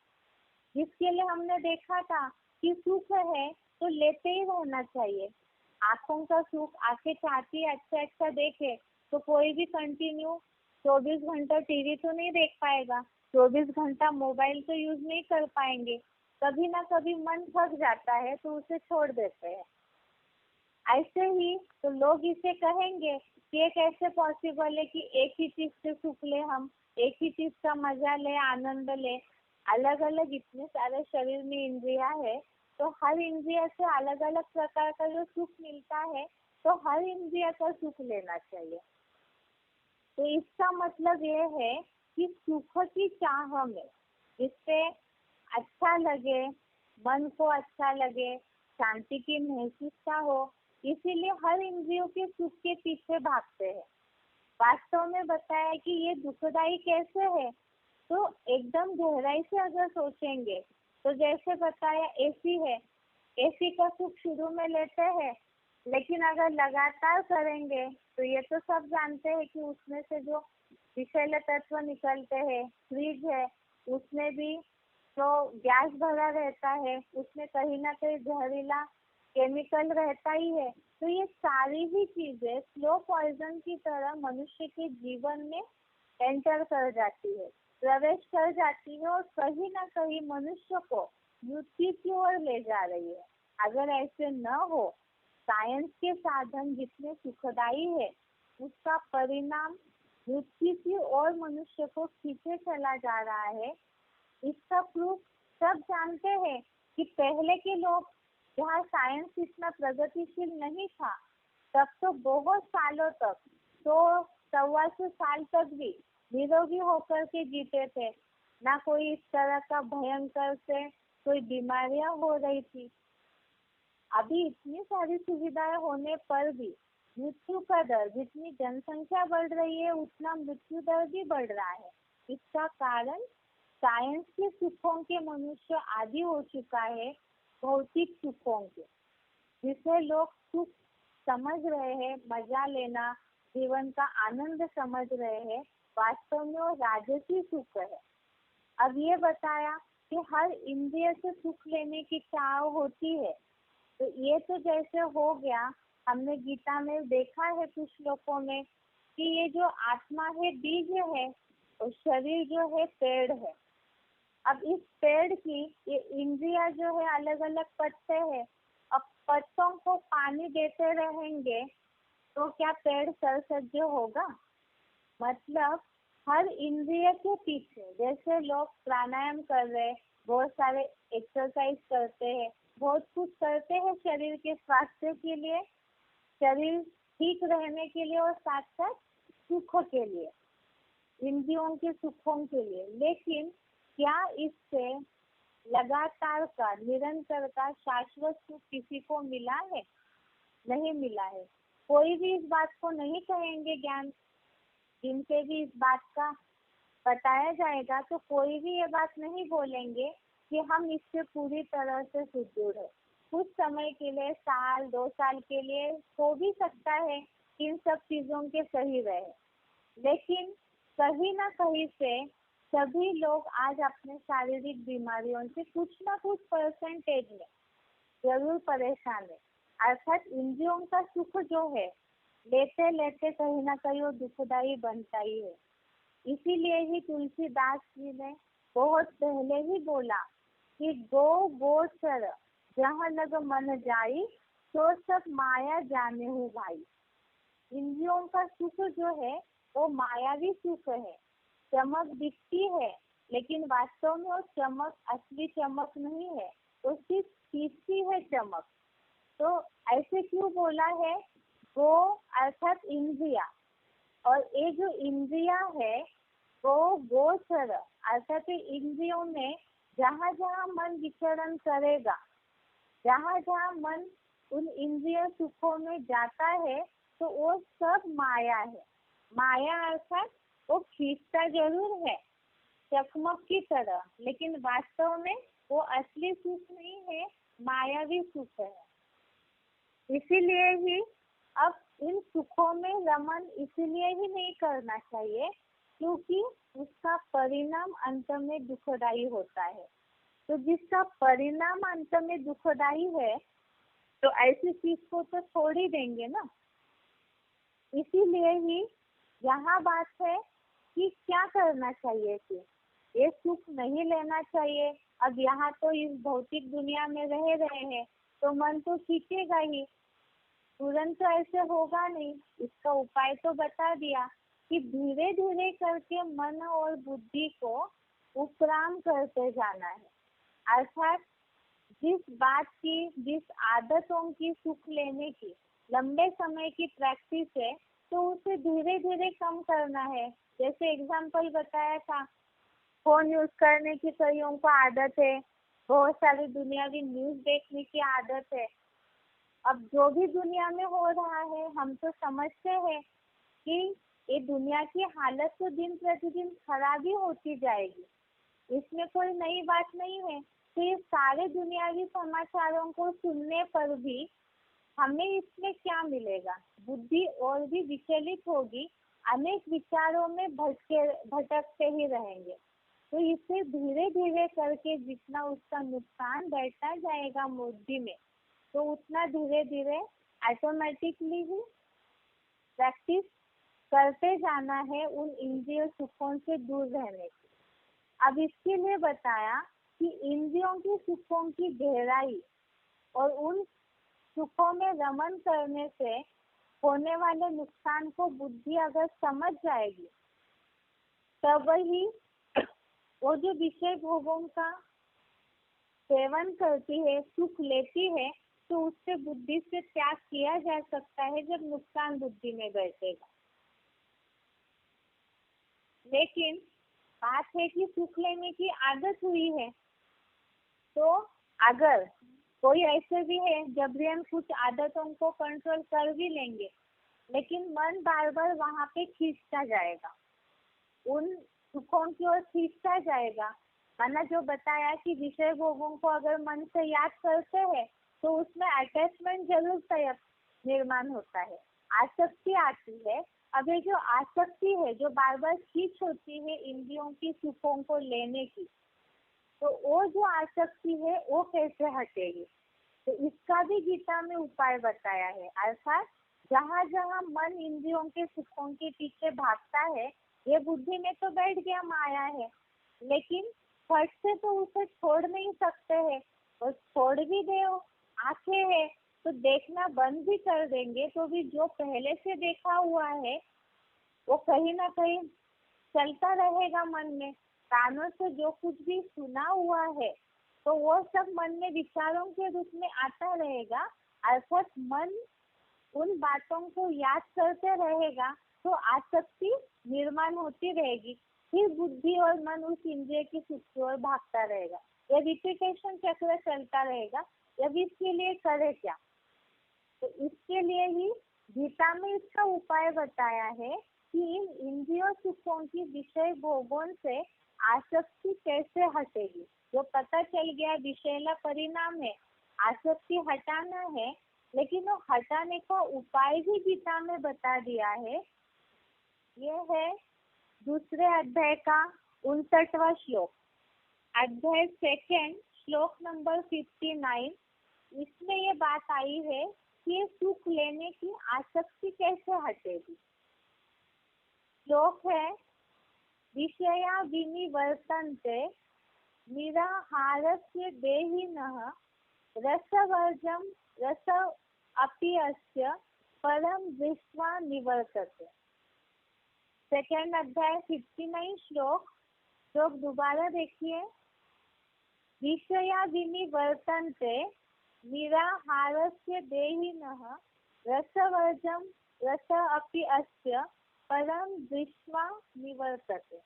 जिसके लिए हमने देखा था कि सुख है तो लेते ही रहना चाहिए। आंखों का सुख, आंखें चाहती है अच्छा अच्छा देखे, तो कोई भी कंटिन्यू 24 घंटा टीवी तो नहीं देख पाएगा, 24 घंटा मोबाइल तो यूज नहीं कर पाएंगे। कभी ना कभी मन थक जाता है तो उसे छोड़ देते हैं। ऐसे ही तो लोग इसे कहेंगे कि ये कैसे पॉसिबल है कि एक ही चीज से सुख ले, हम एक ही चीज का मजा ले, आनंद ले। अलग अलग इतने सारे शरीर में इंद्रिया है, तो हर इंद्रिया से अलग अलग प्रकार का जो सुख मिलता है, तो हर इंद्रिया का सुख लेना चाहिए। तो इसका मतलब ये है कि सुख की चाह में, जिससे अच्छा लगे, मन को अच्छा लगे, शांति की महसूसता हो, इसीलिए हर इंद्रियों के सुख के पीछे भागते हैं। वास्तव में बताया कि ये दुखदाई कैसे है, तो एकदम गहराई से अगर सोचेंगे तो जैसे बताया एसी है, एसी का सुख शुरू में लेते हैं, लेकिन अगर लगातार करेंगे तो ये तो सब जानते हैं कि उसमें से जो विषैले तत्व निकलते हैं। फ्रिज है, उसमें भी तो गैस भरा रहता है, उसमें कहीं ना कहीं जहरीला केमिकल रहता ही है। तो ये सारी ही चीजें स्लो पॉइजन की तरह मनुष्य के जीवन में एंटर कर जाती है, प्रवेश कर जाती है, और कहीं ना कहीं मनुष्य को मृत्यु की ओर ले जा रही है। अगर ऐसे न हो, साइंस के साधन जितने सुखदायी है, उसका परिणाम मृत्यु की ओर मनुष्य को खींचे चला जा रहा है। इसका प्रूफ सब जानते हैं कि पहले के लोग, जहाँ साइंस इतना प्रगतिशील नहीं था, तब तो बहुत सालों तक, 100-125 साल तक भी निरोगी होकर के जीते थे। ना कोई इस तरह का भयंकर से कोई बीमारियां हो रही थी। अभी इतनी सारी सुविधाएं होने पर भी मृत्यु का दर, जितनी जनसंख्या बढ़ रही है उतना मृत्यु दर भी बढ़ रहा है। इसका कारण साइंस के सुखों के मनुष्य आदी हो चुका है, भौतिक सुखों के, जिसे लोग सुख समझ रहे हैं, मजा लेना, जीवन का आनंद समझ रहे हैं। वास्तव में वो राजसी सुख है। अब ये बताया कि हर इंद्रिय से सुख लेने की चाह होती है, तो ये तो जैसे हो गया, हमने गीता में देखा है कुछ श्लोकों में कि ये जो आत्मा है बीज है और शरीर जो है पेड़ है। अब इस पेड़ की ये इंद्रिया जो है अलग अलग पत्ते हैं। अब पत्तों को पानी देते रहेंगे तो क्या पेड़ सरसज्ज होगा? मतलब हर इंद्रिय के पीछे, जैसे लोग प्राणायाम कर रहे, बहुत सारे एक्सरसाइज करते हैं, बहुत कुछ करते हैं शरीर के स्वास्थ्य के लिए, शरीर ठीक रहने के लिए और साथ साथ सुख के लिए, इंद्रियों के सुखों के लिए। लेकिन क्या इससे लगातार का, निरंतर का, शाश्वत सुख किसी को मिला है? नहीं मिला है। कोई भी इस बात को नहीं कहेंगे ज्ञान जिनसे भी इस बात का बताया जाएगा तो कोई भी ये बात नहीं बोलेंगे कि हम इससे पूरी तरह से सुदूर है। कुछ समय के लिए, साल 2 साल के लिए हो भी सकता है कि इन सब चीजों के सही रहे, लेकिन कहीं ना कहीं से सभी लोग आज अपने शारीरिक बीमारियों से कुछ ना कुछ परसेंटेज में जरूर परेशान है। अर्थात इंद्रियों का सुख जो है लेते लेते कहीं ना कहीं वो दुखदायी बनता ही है। इसीलिए ही तुलसीदास जी ने बहुत पहले ही बोला कि गो गोचर जहाँ लग मन जाई, तो सब माया जाने हो भाई। इंद्रियों का सुख जो है वो मायावी सुख है। चमक दिखती है लेकिन वास्तव में वो चमक असली चमक नहीं है, वो सिर्फ दिखती है चमक। तो ऐसे क्यों बोला है? वो अर्थात इंद्रिया, और ये जो इंद्रिया है वो गोचर अर्थात इंद्रियों में जहाँ जहाँ मन विचरण करेगा, जहाँ जहाँ मन उन इंद्रिय सुखों में जाता है तो वो सब माया है। माया अर्थात वो खींचता जरूर है चकमक की तरह, लेकिन वास्तव में वो असली सुख नहीं है, मायावी सुख है। इसीलिए ही अब इन सुखों में रमन इसीलिए ही नहीं करना चाहिए क्योंकि उसका परिणाम अंत में दुखदायी होता है। तो जिसका परिणाम अंत में दुखदायी है तो ऐसी चीज को तो छोड़ ही देंगे ना। इसीलिए ही यहाँ बात है कि क्या करना चाहिए कि ये सुख नहीं लेना चाहिए। अब यहाँ तो इस भौतिक दुनिया में रह रहे हैं तो मन तो खींचेगा ही, तुरंत तो ऐसे होगा नहीं। इसका उपाय तो बता दिया कि धीरे धीरे करके मन और बुद्धि को उपराम करते जाना है। अर्थात जिस बात की, जिस आदतों की सुख लेने की लंबे समय की प्रैक्टिस है तो उसे धीरे धीरे कम करना है। जैसे एग्जाम्पल बताया था, फोन यूज करने की कईयों को आदत है, बहुत सारी दुनियावी न्यूज देखने की आदत है। अब जो भी दुनिया में हो रहा है हम तो समझते हैं कि ये दुनिया की हालत तो दिन प्रतिदिन खराब ही होती जाएगी, इसमें कोई नई बात नहीं है। तो ये सारे दुनियावी समाचारों को सुनने पर भी हमें इसमें क्या मिलेगा? बुद्धि और भी विचलित होगी, अनेक विचारों में भटकते ही रहेंगे। तो इसे धीरे धीरे करके जितना उसका नुकसान बढ़ता जाएगा बुद्धि में, तो उतना धीरे धीरे ऑटोमेटिकली ही प्रैक्टिस करते जाना है उन इंद्रिय सुखों से दूर रहने की। अब इसके लिए बताया कि इंद्रियों की सुखों की गहराई और उन सुखों में रमन करने से होने वाले नुकसान को बुद्धि अगर समझ जाएगी तब ही वो जो विषय भोगों का सेवन करती है, सुख लेती है, तो उससे बुद्धि से त्याग किया जा सकता है जब नुकसान बुद्धि में बैठेगा। लेकिन बात है कि सुख लेने की आदत हुई है, तो अगर कोई ऐसे भी है जबरियन कुछ आदतों को कंट्रोल कर भी लेंगे, लेकिन मन बार बार वहाँ पे खींचता जाएगा, उन सुखों की ओर खींचता जाएगा। मैंने जो बताया कि विषय भोगों को अगर मन से याद करते हैं तो उसमें अटैचमेंट जरूर निर्माण होता है, आसक्ति आती है। अब ये जो आसक्ति है जो बार बार खींच होती है इंद्रियों की सुखों को लेने की, तो वो जो आसक्ति है वो कैसे हटेगी? तो इसका भी गीता में उपाय बताया है। अर्थात जहाँ जहाँ मन इंद्रियों के सुखों के पीछे भागता है, ये बुद्धि में तो बैठ गया माया है, लेकिन फट से तो उसे छोड़ नहीं सकते हैं। और छोड़ भी दे, आंखें है तो देखना बंद भी कर देंगे तो भी जो पहले से देखा हुआ है वो कहीं ना कहीं चलता रहेगा मन में। कानों से जो कुछ भी सुना हुआ है तो वो सब मन में विचारों के रूप में आता रहेगा। अर्थात मन उन बातों को याद करते रहेगा तो आसक्ति निर्माण होती रहेगी, फिर बुद्धि और मन उस इंद्रिय की सुख की ओर भागता रहेगा। यह रिपीटेशन चक्र चलता रहेगा। अब इसके लिए करे क्या? तो इसके लिए ही गीता में इसका उपाय बताया है कि इन इंद्रियों सुखों की विषय भोगों से आसक्ति कैसे हटेगी। जो पता चल गया विषयला परिणाम है, आसक्ति हटाना है, लेकिन वो हटाने का उपाय भी गीता में बता दिया है। ये है दूसरे अध्याय का 59वां श्लोक, अध्याय 2 श्लोक नंबर 59। इसमें ये बात आई है कि ये सुख लेने की आसक्ति कैसे हटेगी। श्लोक है, विषया विनिवर्तन्ते निराहारस्य देहिनः रसवर्जं रस अपि अस्य परम दृष्ट्वा निवर्तते। सेकेंड अध्याय 59 श्लोक दोबारा देखिए, विषया विनिवर्तन्ते निराहारस्य देहिनः रसवर्जं रस अपि अस्य परम दृष्ट्वा निवर्तते।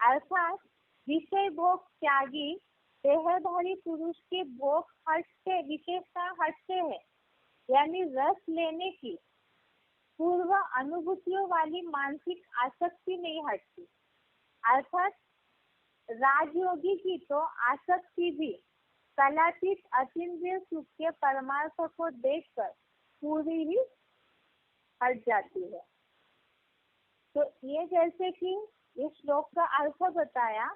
अर्थात विषय भोग त्यागी देहधारी पुरुष के भोग हटते विशेषता हटते हैं, यानी रस लेने की पूर्व अनुभूतियों वाली मानसिक आसक्ति नहीं हटती। अर्थात राजयोगी की तो आसक्ति भी कलातीत अतीन्द्रिय सुख के परमार्थ को देखकर पूरी ही हट जाती है। तो ये जैसे कि इस श्लोक का अर्थ बताया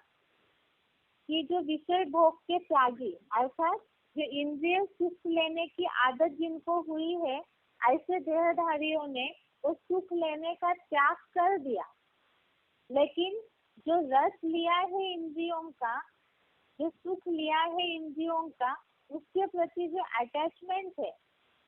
कि जो विषय भोग के त्यागी अर्थात जो इंद्रिय सुख लेने की आदत जिनको हुई है, ऐसे देहधारियों ने उस सुख लेने का त्याग कर दिया। लेकिन जो रस लिया है इंद्रियों का, जो सुख लिया है इंद्रियों का, उसके प्रति जो अटैचमेंट है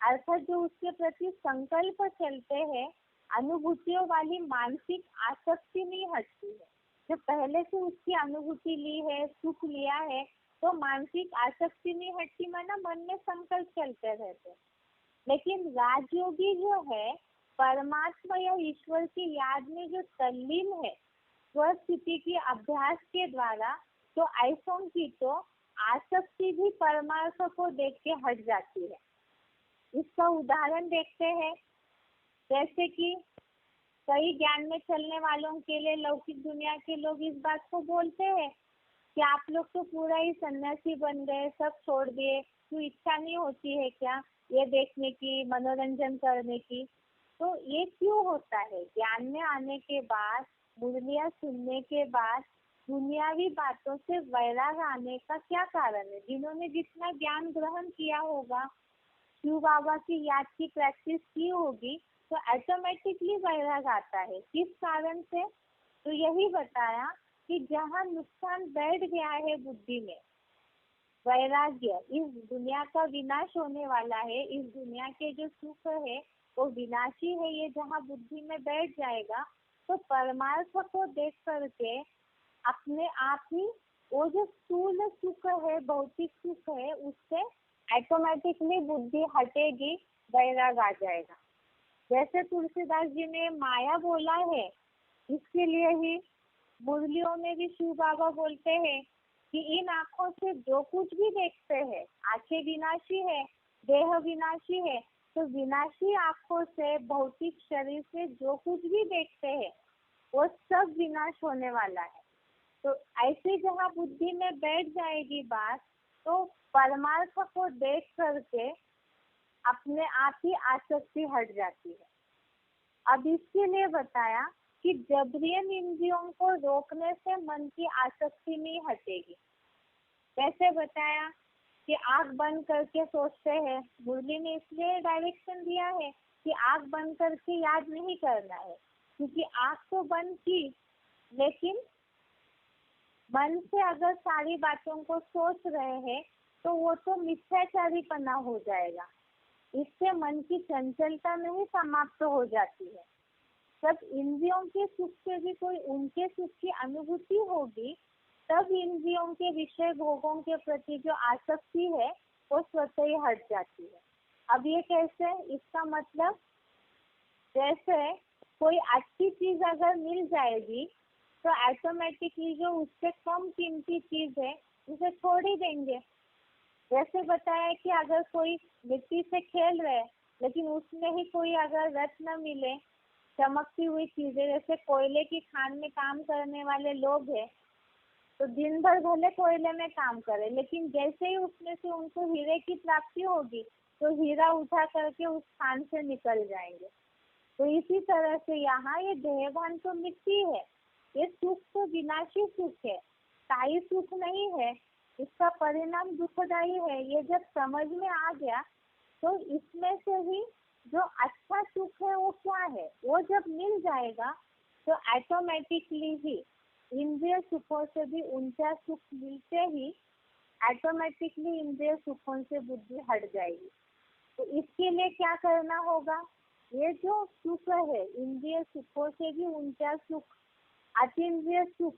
अर्थात जो उसके प्रति संकल्प चलते हैं, अनुभूतियों वाली मानसिक आसक्ति नहीं हटती है। जो पहले से उसकी अनुभूति ली है, सुख लिया है, तो मानसिक आसक्ति नहीं हटती, माना मन में संकल्प चलते रहते। लेकिन राजयोगी जो है परमात्मा या ईश्वर की याद में जो तल्लीन है स्वस्थिति की अभ्यास के द्वारा, तो ऐसों की तो आसक्ति भी परमार्थ को देख के हट जाती है। इसका उदाहरण देखते हैं, जैसे कि कई ज्ञान में चलने वालों के लिए लौकिक दुनिया के लोग इस बात को बोलते हैं कि आप लोग तो पूरा ही सन्यासी बन गए, सब छोड़ दिए, क्यों इच्छा नहीं होती है क्या ये देखने की, मनोरंजन करने की। तो ये क्यों होता है? ज्ञान में आने के बाद, मुरलियाँ सुनने के बाद दुनियावी बातों से वैराग आने का क्या कारण है? जिन्होंने जितना ज्ञान ग्रहण किया होगा, शिव बाबा की याद की प्रैक्टिस की होगी, तो ऑटोमेटिकली वैराग आता है। किस कारण से? तो यही बताया कि जहाँ नुकसान बैठ गया है बुद्धि में, वैराग्य, इस दुनिया का विनाश होने वाला है, इस दुनिया के जो सुख है वो विनाशी है, ये जहाँ बुद्धि में बैठ जाएगा, तो परमार्थ को देख करके अपने आप ही वो जो स्थूल सुख है, भौतिक सुख है, उससे ऑटोमेटिकली बुद्धि हटेगी, वैराग आ जाएगा। जैसे तुलसीदास जी ने माया बोला है, इसके लिए ही मुरलियों में भी शिव बाबा बोलते हैं कि इन आँखों से जो कुछ भी देखते हैं, आंखें विनाशी है, देह विनाशी है, तो विनाशी आँखों से, भौतिक शरीर से जो कुछ भी देखते हैं वो सब विनाश होने वाला है। तो ऐसे जहाँ बुद्धि में बैठ जाएगी बात, तो परमार्थ को देख करके अपने आप ही आसक्ति हट जाती है। अब इसके लिए बताया कि जबरियन इंद्रियों को रोकने से मन की आसक्ति नहीं हटेगी। कैसे बताया कि आँख बंद करके सोचते हैं, मुरली ने इसलिए डायरेक्शन दिया है कि आँख बंद करके याद नहीं करना है, क्योंकि आँख तो बंद की, लेकिन मन से अगर सारी बातों को सोच रहे हैं तो वो तो मिथ्याचारीपना हो जाएगा। इससे मन की चंचलता नहीं समाप्त हो जाती है। जब इंद्रियों के सुख से भी कोई उनके सुख की अनुभूति होगी, तब इंद्रियों के विषय भोगों के प्रति जो आसक्ति है वो स्वतः ही हट जाती है। अब ये कैसे? इसका मतलब जैसे कोई अच्छी चीज अगर मिल जाएगी तो ऑटोमेटिकली जो उससे कम कीमती चीज है उसे छोड़ ही देंगे। जैसे बताया कि अगर कोई मिट्टी से खेल रहे लेकिन उसमें ही कोई अगर रत्न मिले चमकती हुई चीजें, जैसे कोयले की खान में काम करने वाले लोग हैं तो दिन भर भले कोयले में काम करें, लेकिन जैसे ही उसमें से उनको हीरे की प्राप्ति होगी तो हीरा उठा करके उस खान से निकल जाएंगे। तो इसी तरह से यहाँ ये देहभान तो मिट्टी है, ये सुख तो विनाशी सुख है, स्थायी सुख नहीं है, इसका परिणाम दुखदायी है। ये जब समझ में आ गया तो इसमें से ही जो अच्छा सुख है वो क्या है, वो जब मिल जाएगा तो ऑटोमेटिकली ही इंद्रिय सुखों से भी ऊंचा सुख मिलते ही ऑटोमेटिकली इंद्रिय सुखों से बुद्धि हट जाएगी। तो इसके लिए क्या करना होगा, ये जो सुख है इंद्रिय सुखों से भी ऊंचा सुख, अतीन्द्रिय सुख,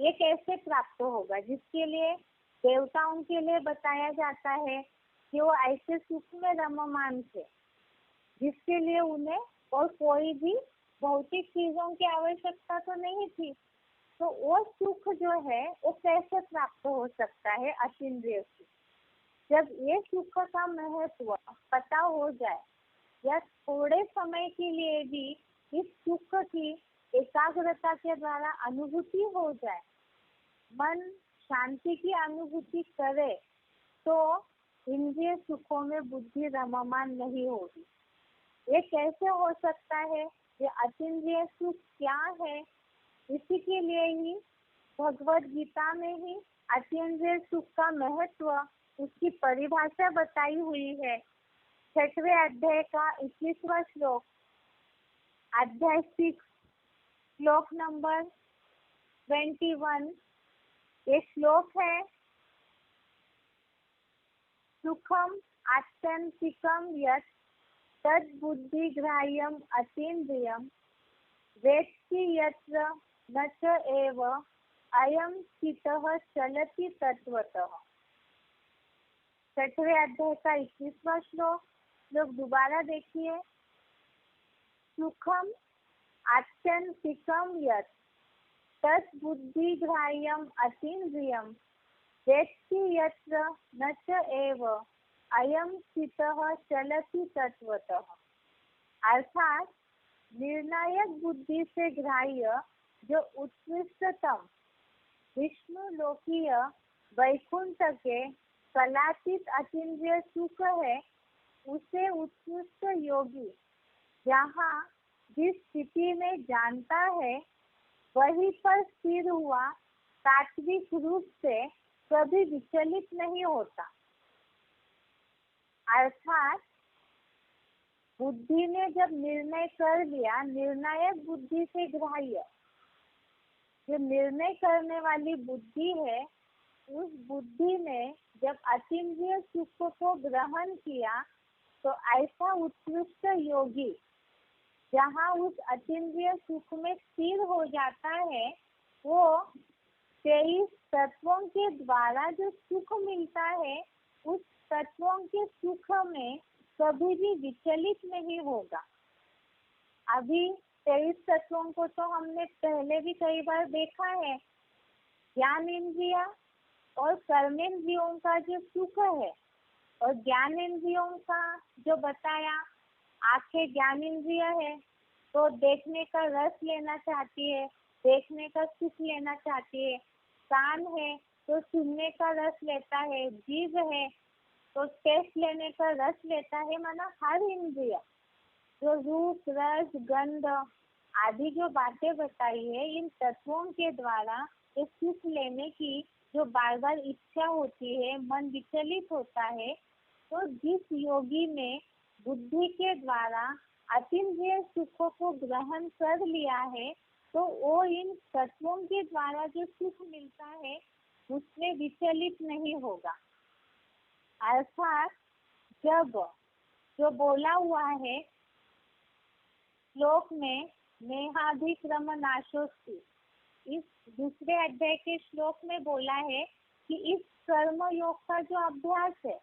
ये कैसे प्राप्त होगा, जिसके लिए देवताओं के लिए बताया जाता है कि वो ऐसे सुख में रममान थे जिसके लिए उन्हें और कोई भी भौतिक चीजों की आवश्यकता तो नहीं थी। तो वो सुख जो है वो कैसे प्राप्त हो सकता है, अतीन्द्रिय सुख। जब ये सुख का महत्व पता हो जाए या थोड़े समय के लिए भी इस सुख की एकाग्रता के द्वारा अनुभूति हो जाए, मन शांति की अनुभूति करे, तो इंद्रिय सुखों में बुद्धि रममान नहीं होगी। ये कैसे हो सकता है, ये अतीन्द्रिय सुख क्या है, इसी के लिए ही भगवद गीता में ही अतीन्द्रिय सुख का महत्व, उसकी परिभाषा बताई हुई है। 6वें अध्याय का 21वां श्लोक, अध्याय 6 श्लोक नंबर 21, ये श्लोक है, सुखम आत्यंतिकम यत् तद बुद्धि ग्राह्यम अतीन्द्रियम वेत्ति यत्र न च एव अयम स्थितः चलति तत्वतः। 6वें अध्याय का 21वां श्लोक, लोग दोबारा देखिए, सुखम आत्यंतिकम यत् तत् बुद्धि ग्राह्यम अतीन्द्रियम वेत्ति यत्र न च एव अयम स्थितः चलति तत्वतः। अर्थात निर्णायक बुद्धि से ग्राह्य जो उत्कृष्टतम विष्णु लोकीय वैकुंठ के कलातीत अतीन्द्रिय सुख है, उसे उत्कृष्ट योगी जहाँ जिस स्थिति में जानता है वहीं पर स्थिर हुआ तात्विक रूप से कभी विचलित नहीं होता। अर्थात बुद्धि ने जब निर्णय कर लिया, निर्णायक बुद्धि से ग्राह्य, जो निर्णय करने वाली बुद्धि है, उस बुद्धि ने जब अतीन्द्रिय सुख को ग्रहण किया तो ऐसा उत्कृष्ट योगी जहाँ उस अतीन्द्रिय सुख में स्थिर हो जाता है, वो 23 तत्वों के द्वारा जो सुख मिलता है उस तत्वों के सुख में कभी भी विचलित नहीं होगा। अभी 23 तत्वों को तो हमने पहले भी कई बार देखा है। ज्ञान इंद्रिया और कर्मेंद्रियों का जो सुख है, और ज्ञान इंद्रियों का जो बताया, आंखें ज्ञान इंद्रिय है तो देखने का रस लेना चाहती है, देखने का सुख लेना चाहती है। कान है तो सुनने का रस लेता है, जीभ है तो टेस्ट लेने का रस लेता है। माना हर इंद्रिय जो रूप रस गंध आदि जो बातें बताई है, इन तत्वों के द्वारा ये सुख लेने की जो बार बार इच्छा होती है, मन विचलित होता है, तो जिस योगी ने बुद्धि के द्वारा अतीन्द्रिय सुखों को ग्रहण कर लिया है, तो वो इन तत्वों के द्वारा जो सुख मिलता है उसमें विचलित नहीं होगा। अर्थात जब जो बोला हुआ है श्लोक में नेहाभिक्रम नाशोस्ति, इस दूसरे अध्याय के श्लोक में बोला है कि इस कर्म योग का जो अभ्यास है,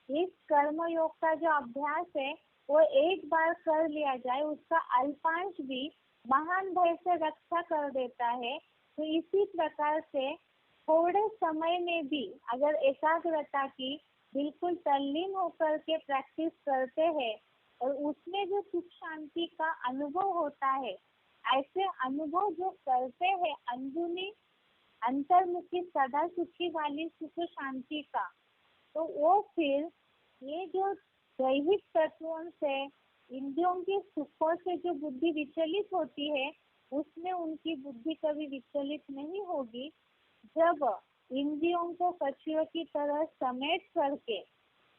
इस कर्म योग का जो अभ्यास है वो एक बार कर लिया जाए, उसका अल्पांश भी महान भय से रक्षा कर देता है। तो इसी प्रकार से थोड़े समय में भी अगर एकाग्रता की बिल्कुल तल्लीन होकर के प्रैक्टिस करते हैं और उसमें जो सुख शांति का अनुभव होता है, ऐसे अनुभव जो करते हैं अंदरूनी अंतर्मुखी सदा सुखी वाली सुख शांति का, तो वो फिर ये जो दैहिक तत्वों से इंद्रियों के सुखों से जो बुद्धि विचलित होती है, उसमें उनकी बुद्धि कभी विचलित नहीं होगी। जब इंद्रियों को कछुओं की तरह समेट करके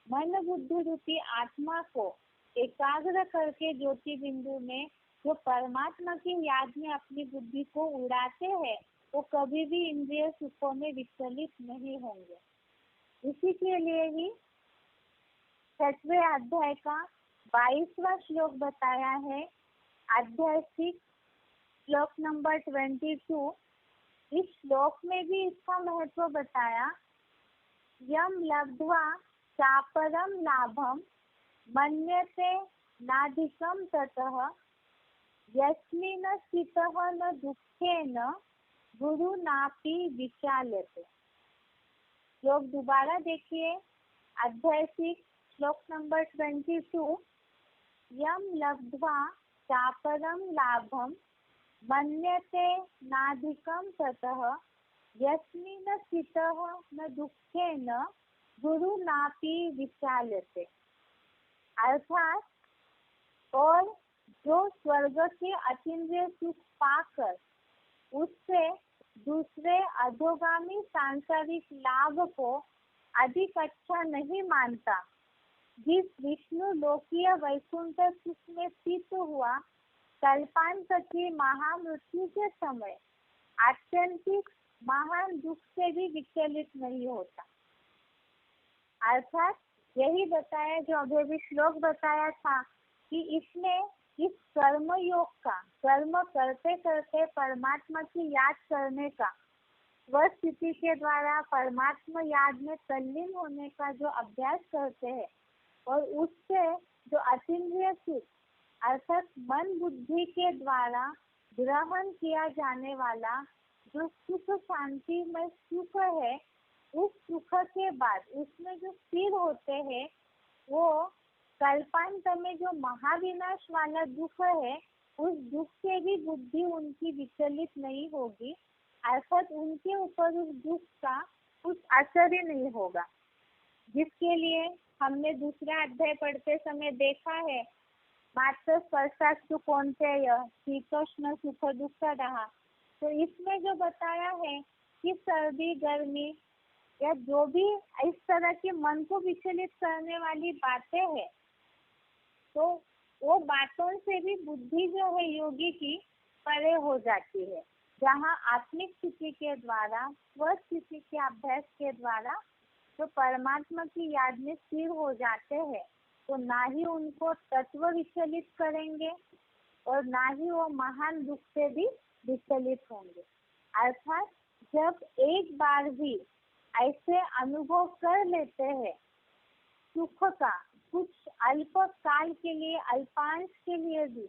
मन बुद्धि रूपी आत्मा को एकाग्र करके ज्योति बिंदु में जो परमात्मा की याद में अपनी बुद्धि को उड़ाते हैं, वो कभी भी इंद्रिय सुखों में विचलित नहीं होंगे। इसी के लिए ही 6वें अध्याय का 22वां श्लोक बताया है, अध्याय 6 श्लोक नंबर 22। इस श्लोक में भी इसका महत्व बताया, यम लब्ध्वा चापरम लाभम मन्यते नाधिकम ततः यस्मिन् स्थितः न दुःखेन गुरु नापि विचाल्यते। श्लोक दोबारा देखिए, अध्याय 6 श्लोक नंबर 22। यम लब्ध्वा चापरम लाभम मन्यते नाधिकम ततः यस्मिन् स्थितः न दुःखेन गुरु नापि विचाल्यते। अर्थात, और जो स्वर्ग के अतीन्द्रिय सुख पाकर उससे दूसरे अधोगामी सांसारिक लाभ को अधिक अच्छा नहीं मानता, जिस विष्णु लोकीय वैकुंठ सुख में स्थित हुआ कल्पांत की महामृत्यु के समय आत्यंतिक महान दुख से भी विचलित नहीं होता। अर्थात यही बताया जो अभी श्लोक बताया था कि इसमें इस कर्म योग का, कर्म करते करते परमात्मा की याद करने का, वह स्थिति के द्वारा परमात्मा याद में तल्लीन होने का जो अभ्यास करते हैं, और उससे जो अतीन्द्रिय सुख अर्थात मन बुद्धि के द्वारा ग्रहण किया जाने वाला जो सुख शांति में सुख है, उस सुख के बाद उसमें जो स्थिर होते हैं, वो कल्पांत में जो महाविनाश वाला दुख है, उस दुख से भी बुद्धि उनकी विचलित नहीं होगी। अर्थात उनके ऊपर उस दुख का कुछ असर ही नहीं होगा, जिसके लिए हमने दूसरा अध्याय पढ़ते समय देखा है, मात्र स्पर्शास्तु कौन्तेय शीतोष्ण सुख दुख रहा। तो इसमें जो बताया है कि सर्दी गर्मी या जो भी इस तरह के मन को विचलित करने वाली बातें हैं, तो वो बातों से भी बुद्धि जो है योगी की परे हो जाती है। जहाँ आत्मिक स्थिति के द्वारा, स्व स्थिति के अभ्यास के द्वारा जो परमात्मा की याद में स्थिर हो जाते हैं, तो ना ही उनको तत्व विचलित करेंगे और ना ही वो महान दुख से भी विचलित होंगे। अर्थात जब एक बार भी ऐसे अनुभव कर लेते हैं सुख का, कुछ अल्प काल के लिए, अल्पांश के लिए भी,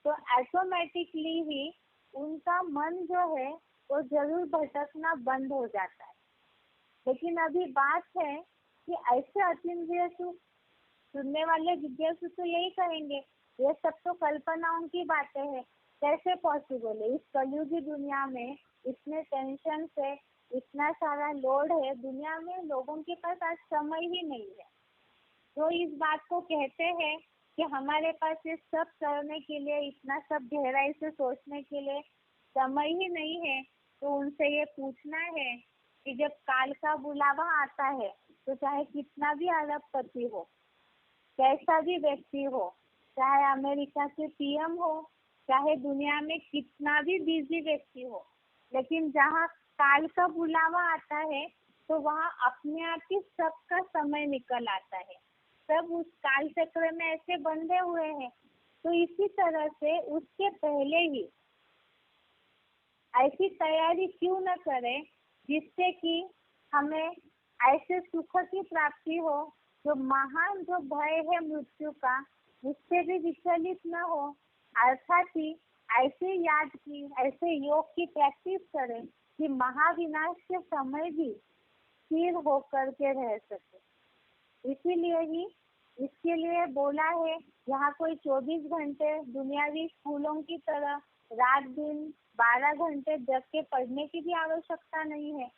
तो ऑटोमेटिकली ही उनका मन जो है वो जरूर भटकना बंद हो जाता है। लेकिन अभी बात है कि ऐसे अतीन्द्रिय सुख, सुनने वाले जिज्ञासु तो यही कहेंगे ये सब तो कल्पनाओं की बातें हैं, कैसे पॉसिबल है? इस कलयुगी दुनिया में इतने टेंशन से इतना सारा लोड है, दुनिया में लोगों के पास आज समय ही नहीं है। तो इस बात को कहते हैं कि हमारे पास ये सब करने के लिए, इतना सब गहराई से सोचने के लिए समय ही नहीं है। तो उनसे ये पूछना है कि जब काल का बुलावा आता है, तो चाहे कितना भी अरबपति हो, कैसा भी व्यक्ति हो, चाहे अमेरिका के पीएम हो, चाहे दुनिया में कितना भी बिजी व्यक्ति हो, लेकिन जहाँ काल का बुलावा आता है, तो वहाँ अपने आप ही सबका समय निकल आता है। सब उस काल चक्र में ऐसे बंधे हुए हैं। तो इसी तरह से उसके पहले ही ऐसी तैयारी क्यों न करें जिससे कि हमें ऐसे सुख की प्राप्ति हो, जो महान जो भय है मृत्यु का, उससे भी विचलित न हो। अर्थात ही ऐसे याद की, ऐसे योग की प्रैक्टिस करें कि महाविनाश के समय भी स्थिर होकर के रह सके। इसीलिए ही इसके लिए बोला है यहाँ कोई 24 घंटे दुनियावी स्कूलों की तरह रात दिन 12 घंटे जग के पढ़ने की भी आवश्यकता नहीं है।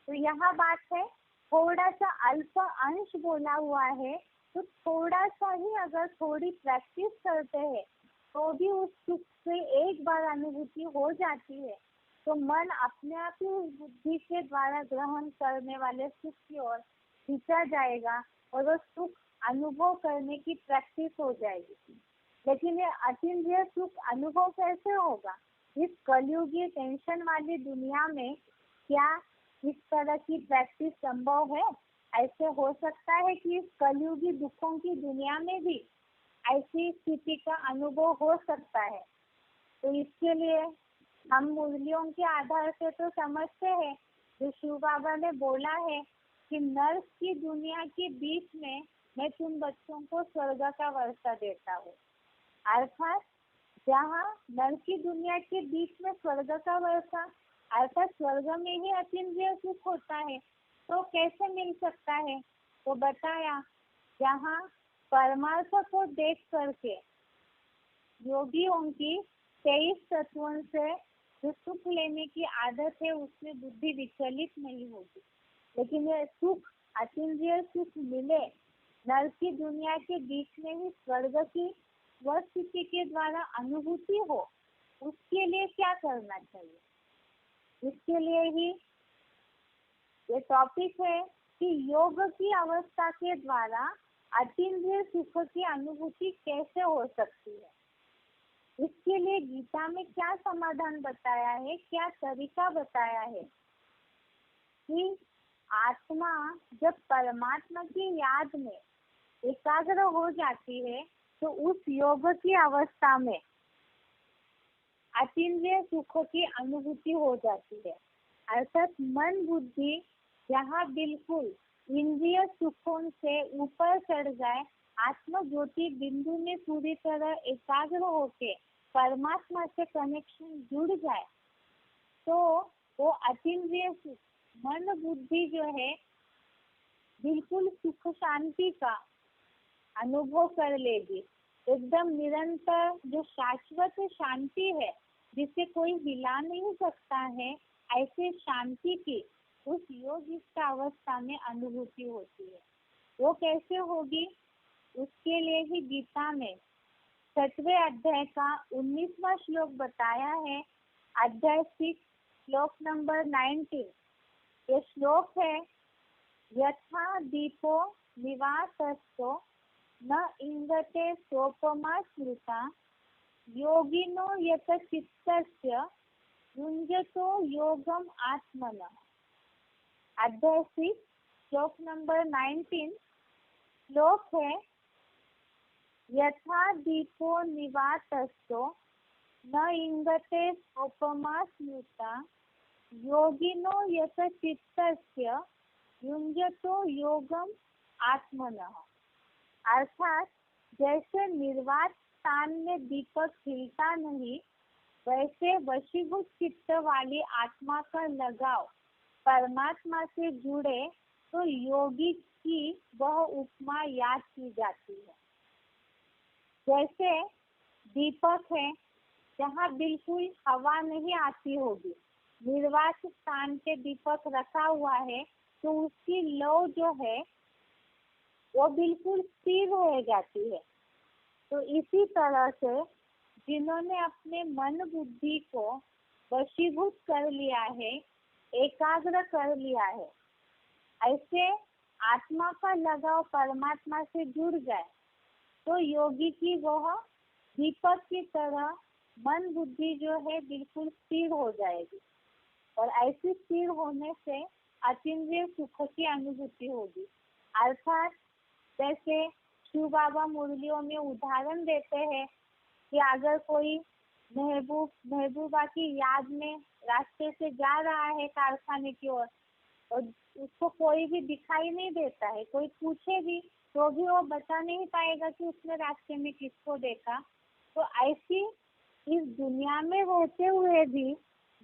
तो यहाँ बात है थोड़ा सा अल्प अंश बोला हुआ है, तो थोड़ा सा ही अगर थोड़ी प्रैक्टिस करते हैं तो भी उस सुख से एक बार अनुभूति हो जाती है, तो मन अपने आप ही उस बुद्धि के द्वारा ग्रहण करने वाले सुख की ओर खींचा जाएगा और वो सुख अनुभव करने की प्रैक्टिस हो जाएगी। लेकिन ये अतीन्द्रिय सुख अनुभव कैसे होगा? इस कलयुगी टेंशन वाली दुनिया में क्या इस तरह की प्रैक्टिस संभव है? ऐसे हो सकता है कि इस कलयुगी दुखों की दुनिया में भी ऐसी स्थिति का अनुभव हो सकता है। तो इसके लिए हम मुरलियों के आधार से तो समझते हैं, जो शिव बाबा ने बोला है कि नर्क की दुनिया के बीच में मैं तुम बच्चों को स्वर्ग का वर्षा देता हूँ। अर्थात जहाँ नर्क की दुनिया के बीच में स्वर्ग का वर्षा, अर्थात स्वर्ग में ही अतीन्द्रिय सुख होता है, तो कैसे मिल सकता है? तो बताया जहाँ परमार्थ को देख करके योगियों की 23 तत्वों से जो सुख लेने की आदत है उसमें बुद्धि विचलित नहीं होगी। लेकिन ये सुख अतीन्द्रिय सुख मिले नर्क की दुनिया के बीच में ही स्वर्ग की वह स्थिति के द्वारा अनुभूति हो, उसके लिए क्या करना चाहिए? इसके लिए ही ये टॉपिक है कि योग की अवस्था के द्वारा अतीन्द्रिय सुख की अनुभूति कैसे हो सकती है। इसके लिए गीता में क्या समाधान बताया है, क्या तरीका बताया है कि आत्मा जब परमात्मा की याद में एकाग्र हो जाती है तो उस योग की अवस्था में अतीन्द्रिय सुख की अनुभूति हो जाती है। अर्थात मन बुद्धि जहाँ बिल्कुल इंद्रिय सुखों से ऊपर चढ़ जाए, आत्म ज्योति बिंदु में पूरी तरह एकाग्र होके परमात्मा से कनेक्शन जुड़ जाए, तो वो अतीन्द्रिय सुख मन बुद्धि जो है बिल्कुल सुख शांति का अनुभव कर लेगी। एकदम निरंतर जो शाश्वत शांति है जिसे कोई हिला नहीं सकता है, ऐसे शांति की उस योगिक अवस्था में अनुभूति होती है। वो कैसे होगी? उसके लिए ही गीता में 7वें अध्याय का 19वां श्लोक बताया है। अध्याय 6 श्लोक नंबर 19। ये श्लोक है, यथा दीपो निवातस्थो न इंगते सोपमा स्मृता योगिनो यत चित्तस्य युञ्जतो योगम आत्मनः। अध्याय 6 श्लोक नंबर 19 श्लोक है, यथा दीपो निवातस्थो न इंगते सोपमा स्मृता योगिनो यत चित्तस्य युञ्जतो योगम आत्मनः। अर्थात जैसे निर्वात स्थान में दीपक खिलता नहीं, वैसे वशीभूत चित्त वाली आत्मा का लगाव परमात्मा से जुड़े तो योगी की वह उपमा याद की जाती है। जैसे दीपक है जहाँ बिल्कुल हवा नहीं आती होगी, निर्वात स्थान पे दीपक रखा हुआ है तो उसकी लौ जो है वो बिल्कुल स्थिर हो जाती है। तो इसी तरह से जिन्होंने अपने मन बुद्धि को वशीभूत कर लिया है, एकाग्र कर लिया है, ऐसे आत्मा का लगाव परमात्मा से जुड़ जाए तो योगी की वह दीपक की तरह मन बुद्धि जो है बिल्कुल स्थिर हो जाएगी और ऐसी स्थिर होने से अतीन्द्रिय सुख की अनुभूति होगी। अर्थात जैसे शिव बाबा मुरलियों में उदाहरण देते हैं कि अगर कोई महबूबा की याद में रास्ते से जा रहा है कारखाने की ओर और उसको कोई भी दिखाई नहीं देता है, कोई पूछे भी तो भी वो बता नहीं पाएगा कि उसने रास्ते में किसको देखा। तो ऐसी इस दुनिया में रहते हुए भी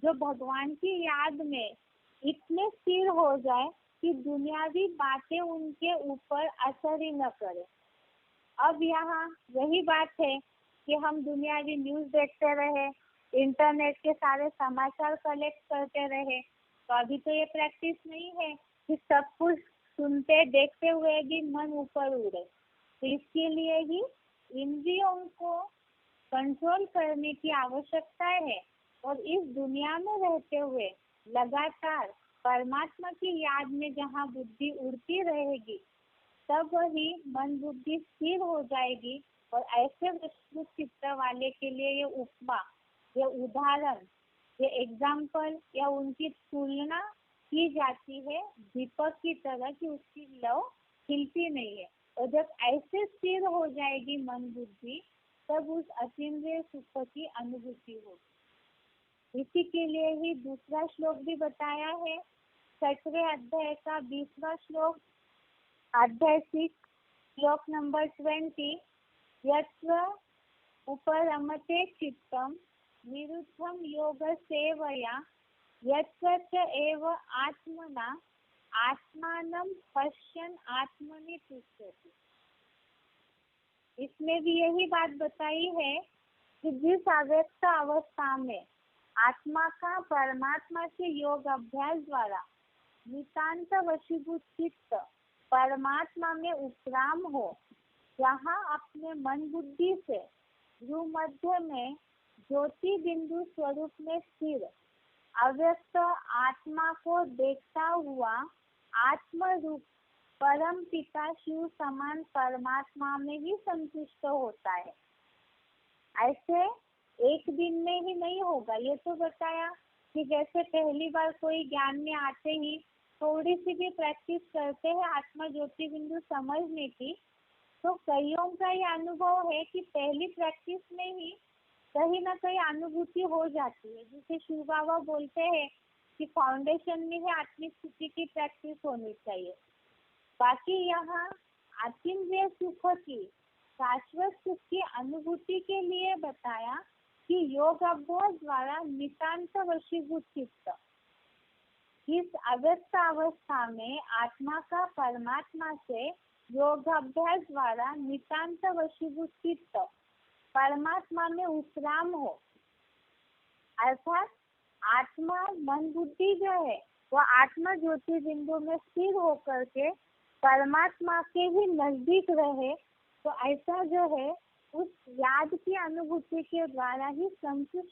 जो भगवान की याद में इतने स्थिर हो जाए कि दुनियावी बातें उनके ऊपर असर ही न करे, अब यहाँ यही बात है कि हम दुनियावी न्यूज देखते रहे, इंटरनेट के सारे समाचार कलेक्ट करते रहे, तो अभी तो ये प्रैक्टिस नहीं है कि सब कुछ सुनते देखते हुए भी मन ऊपर उड़े। तो इसके लिए ही इंद्रियों को कंट्रोल करने की आवश्यकता है और इस दुनिया में रहते हुए लगातार परमात्मा की याद में जहाँ बुद्धि उड़ती रहेगी तब वही मन बुद्धि स्थिर हो जाएगी। और ऐसे विस्तृत चित्त वाले के लिए ये उपमा, ये उदाहरण, ये एग्जाम्पल या उनकी तुलना की जाती है दीपक की तरह कि उसकी लौ खिलती नहीं है। और जब ऐसे स्थिर हो जाएगी मन बुद्धि तब उस अतीन्द्रिय सुख की अनुभूति होगी। इसी के लिए ही दूसरा श्लोक भी बताया है, 6वें अध्याय का 20वां श्लोक, अध्याय 6 श्लोक नंबर 20, यत्र उपरमते चित्तम निरुद्धम योग सेवया यत्र च एव आत्मना आत्मानं पश्यन् आत्मनि तुष्यति। इसमें भी यही बात बताई है कि जिस अव्यक्त अवस्था में आत्मा का परमात्मा के योग अभ्यास द्वारा नितांत वशीभूत चित्त परमात्मा में उपराम हो, जहाँ अपने मन बुद्धि से ध्रुव मध्य में ज्योति बिंदु स्वरूप में स्थिर अव्यक्त आत्मा को देखता हुआ आत्म रूप परम पिता शिव समान परमात्मा में ही संतुष्ट होता है। ऐसे एक दिन में ही नहीं होगा। ये तो बताया कि जैसे पहली बार कोई ज्ञान में आते ही थोड़ी सी भी प्रैक्टिस करते हैं आत्मा ज्योति बिंदु समझने की, तो कईयों का ये अनुभव है कि पहली प्रैक्टिस में ही कहीं ना कहीं अनुभूति हो जाती है। जिसे शिव बाबा बोलते हैं कि फाउंडेशन में ही आत्मिक स्थिति की प्रैक्टिस होनी चाहिए। बाकी यहाँ अतीन्द्रिय सुख की शाश्वत सुख की अनुभूति के लिए बताया कि योग अभ्यास द्वारा नितांत वशीभूत चित्त, इस अव्यक्त अवस्था में आत्मा का परमात्मा से योग अभ्यास द्वारा नितांत वशीभूत चित्त परमात्मा में उपराम हो, अर्थात आत्मा मन बुद्धि जो है वो आत्मा ज्योति बिंदु में स्थिर होकर के परमात्मा के ही नजदीक रहे। तो ऐसा जो है उस याद की अनुभूति के द्वारा ही संतुष्ट